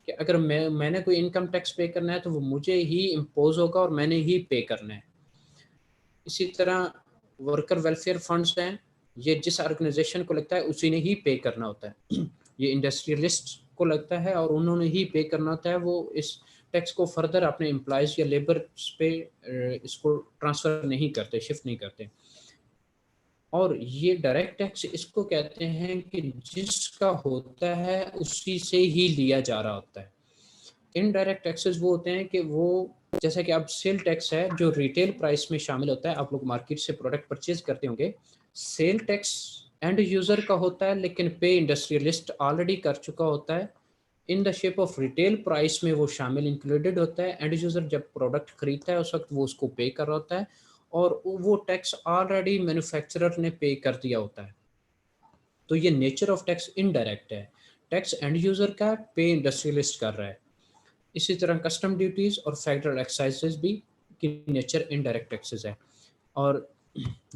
कि अगर मैंने कोई इनकम टैक्स पे करना है तो वो मुझे ही इम्पोज होगा और मैंने ही पे करना है। इसी तरह वर्कर वेलफेयर फंड्स हैं, ये जिस ऑर्गेनाइजेशन को लगता है उसी ने ही पे करना होता है। ये इंडस्ट्रियलिस्ट को लगता है और उन्होंने ही पे करना होता है, वो इस टैक्स को फर्दर अपने एम्प्लॉयज़ या लेबर पे इसको ट्रांसफ़र नहीं करते, शिफ्ट नहीं करते। और ये डायरेक्ट टैक्स इसको कहते हैं कि जिसका होता है उसी से ही लिया जा रहा होता है। इनडायरेक्ट टैक्सेस वो होते हैं कि वो जैसा कि आप सेल टैक्स है जो रिटेल प्राइस में शामिल होता है, आप लोग मार्केट से प्रोडक्ट परचेज करते होंगे, सेल टैक्स एंड यूज़र का होता है लेकिन पे इंडस्ट्रियलिस्ट ऑलरेडी कर चुका होता है, in the shape of retail price में वो शामिल इंक्लूडेड होता है। एंड यूज़र जब प्रोडक्ट खरीदता है उस वक्त वो उसको पे कर रहा होता है, और वो टैक्स ऑलरेडी मैन्युफैक्चरर ने पे कर दिया होता है। तो ये नेचर ऑफ टैक्स इनडायरेक्ट है, टैक्स एंड यूज़र का, पे इंडस्ट्रियलिस्ट कर रहा है। इसी तरह कस्टम ड्यूटीज़ और फेडरल एक्साइजेस भी की नेचर इनडायरेक्ट टैक्सेस है। और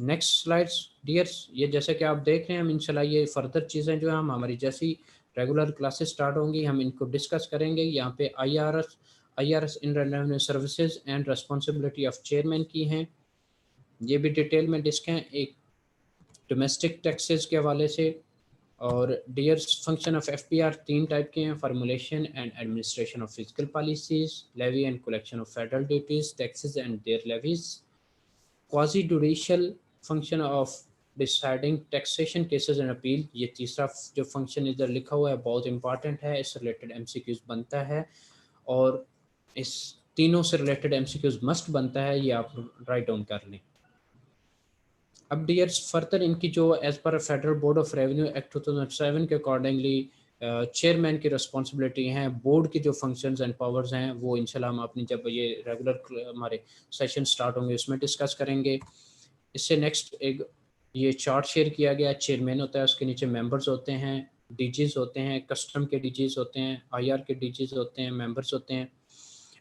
नेक्स्ट स्लाइड्स डियर्स, ये जैसे कि आप देख रहे हैं, हम इंशाल्लाह ये फर्दर चीज़ें जो हैं हम हमारी जैसी रेगुलर क्लासेस स्टार्ट होंगी हम इनको डिस्कस करेंगे। यहाँ पे IRS in revenue services and responsibility of chairman की हैं, ये भी डिटेल में डिस्कस हैं, एक डोमेस्टिक टैक्सेस के हवाले से। और dears function of FPR 3 type के हैं, formulation and administration of physical policies, levy and collection of federal duties, taxes and their levies, quasi judicial function of deciding taxation cases and appeal. ये तीसरा जो function इधर लिखा हुआ है बहुत इंपॉर्टेंट है, इससे रिलेटेड एमसीक्यूज बनता है और इस तीनों से रिलेटेड एमसीक्यूज मस्ट बनता है, ये आप राइट डाउन कर लें। अब डियर्स फर्दर इनकी जो as per federal board of revenue act 2007 के अकॉर्डिंगली चेयरमैन की रिस्पॉन्सिबिलिटी हैं, बोर्ड की जो फंक्शंस एंड पावर्स हैं वो इंशाल्लाह हम अपनी जब ये रेगुलर हमारे सेशन स्टार्ट होंगे उसमें डिस्कस करेंगे। इससे नेक्स्ट एक ये चार्ट शेयर किया गया, चेयरमैन होता है, उसके नीचे मेंबर्स होते हैं, डीजीज होते हैं, कस्टम के डीजीज होते हैं, आईआर के डीजीज होते हैं, मेंबर्स होते हैं,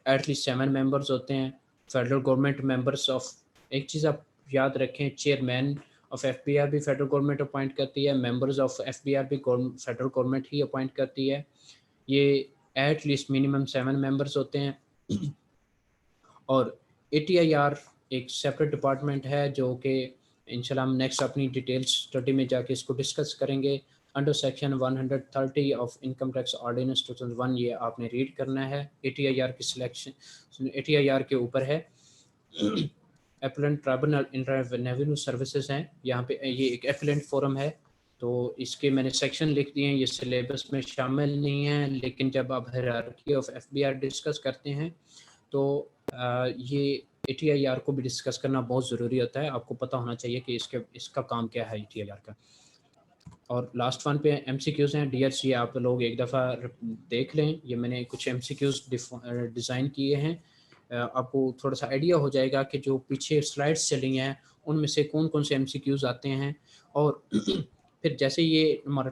एटलीस्ट 7 मेंबर्स होते हैं, फेडरल गवर्नमेंट मेंबर्स ऑफ। एक चीज़ आप याद रखें, चेयरमैन ऑफ एफबीआर भी फेडरल गवर्नमेंट अपॉइंट करती है, मेंबर्स ऑफ एफबीआर भी फेडरल गवर्नमेंट ही अपॉइंट करती है। ये एट लीस्ट मिनिमम 7 मेंबर्स होते हैं। और एटीआईआर एक सेपरेट डिपार्टमेंट है जो कि इंशाल्लाह हम नेक्स्ट अपनी डिटेल्स स्टडी में जाके इसको डिस्कस करेंगे। Under section 130 of income tax ordinance 2001 ये आपने रीड करना है। एटीआईआर की सिलेक्शन एटीआईआर के ऊपर है। Appellant tribunal in revenue services हैं, यहाँ पे ये एक एपलेंट फोरम है, तो इसके मैंने सेक्शन लिख दिए हैं, ये सिलेबस में शामिल नहीं है, लेकिन जब आप हायरार्की ऑफ एफबीआर डिस्कस करते हैं तो ये एटीआईआर को भी डिस्कस करना बहुत ज़रूरी होता है। आपको पता होना चाहिए कि इसका काम क्या है एटीआईआर का। और लास्ट वन पे एमसीक्यूज़ हैं डियर्स, ये आप लोग एक दफ़ा देख लें, ये मैंने कुछ एमसीक्यूज़ डिज़ाइन किए हैं, आपको थोड़ा सा आइडिया हो जाएगा कि जो पीछे स्लाइड्स चली हैं उनमें से कौन कौन से एमसीक्यूज़ आते हैं। और फिर जैसे ये हमारा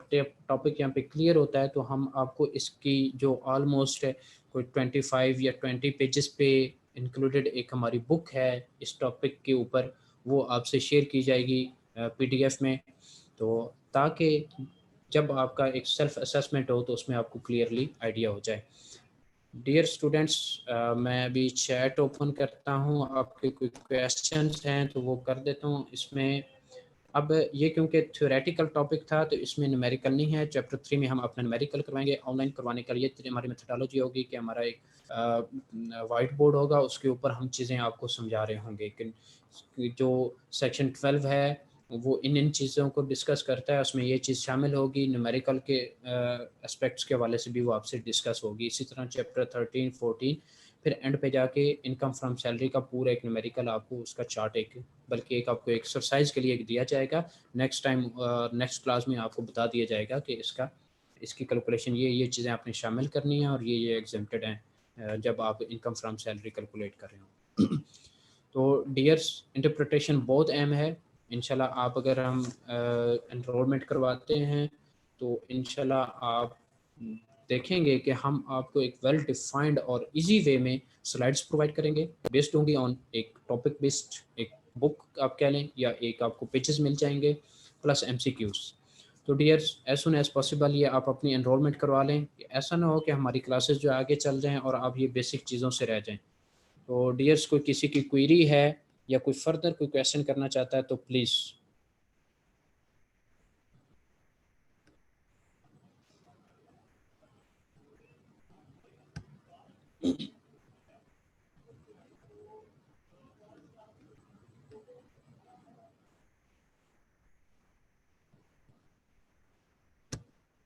टॉपिक यहाँ पे क्लियर होता है तो हम आपको इसकी जो ऑलमोस्ट कोई 25 या 20 पेजेस पे इंक्लूडेड एक हमारी बुक है इस टॉपिक के ऊपर, वो आपसे शेयर की जाएगी पीडीएफ में, तो ताकि जब आपका एक सेल्फ असेसमेंट हो तो उसमें आपको क्लियरली आइडिया हो जाए। डियर स्टूडेंट्स, मैं अभी चैट ओपन करता हूँ, आपके कोई क्वेश्चंस हैं तो वो कर देता हूँ इसमें। अब ये क्योंकि थ्योरेटिकल टॉपिक था तो इसमें न्यूमेरिकल नहीं है, चैप्टर 3 में हम अपना न्यूमेरिकल करवाएंगे। ऑनलाइन करवाने के लिए हमारी मेथोडोलॉजी होगी कि हमारा एक वाइट बोर्ड होगा, उसके ऊपर हम चीज़ें आपको समझा रहे होंगे कि जो सेक्शन 12 है वो इन चीज़ों को डिस्कस करता है, उसमें ये चीज़ शामिल होगी, न्यूमेरिकल के एस्पेक्ट्स के हवाले से भी वो आपसे डिस्कस होगी। इसी तरह चैप्टर 13, 14, फिर एंड पे जाके इनकम फ्रॉम सैलरी का पूरा एक न्यूमेरिकल आपको उसका चार्ट एक बल्कि एक आपको एक्सरसाइज के लिए एक दिया जाएगा। नेक्स्ट टाइम नेक्स्ट क्लास में आपको बता दिया जाएगा कि इसकी कैलकुलेशन ये चीज़ें आपने शामिल करनी है और ये एग्जेम्प्टेड हैं जब आप इनकम फ्रॉम सैलरी कैलकुलेट कर रहे हो। तो डियर्स, इंटरप्रिटेशन बहुत अहम है। इंशाल्लाह आप अगर हम एनरोलमेंट करवाते हैं तो इंशाल्लाह आप देखेंगे कि हम आपको एक वेल डिफाइंड और इजी वे में स्लाइड्स प्रोवाइड करेंगे, बेस्ड होंगी ऑन एक टॉपिक बेस्ड एक बुक आप कह लें, या एक आपको पेजेस मिल जाएंगे प्लस एमसीक्यूज। तो dears, as soon as possible ये आप अपनी एनरोलमेंट करवा लें, ऐसा ना हो कि हमारी क्लासेस जो आगे चल जाएं और आप ये बेसिक चीज़ों से रह जाएं। तो डियर्स, कोई किसी की क्वेरी है या कोई फर्दर कोई क्वेश्चन करना चाहता है तो प्लीज़।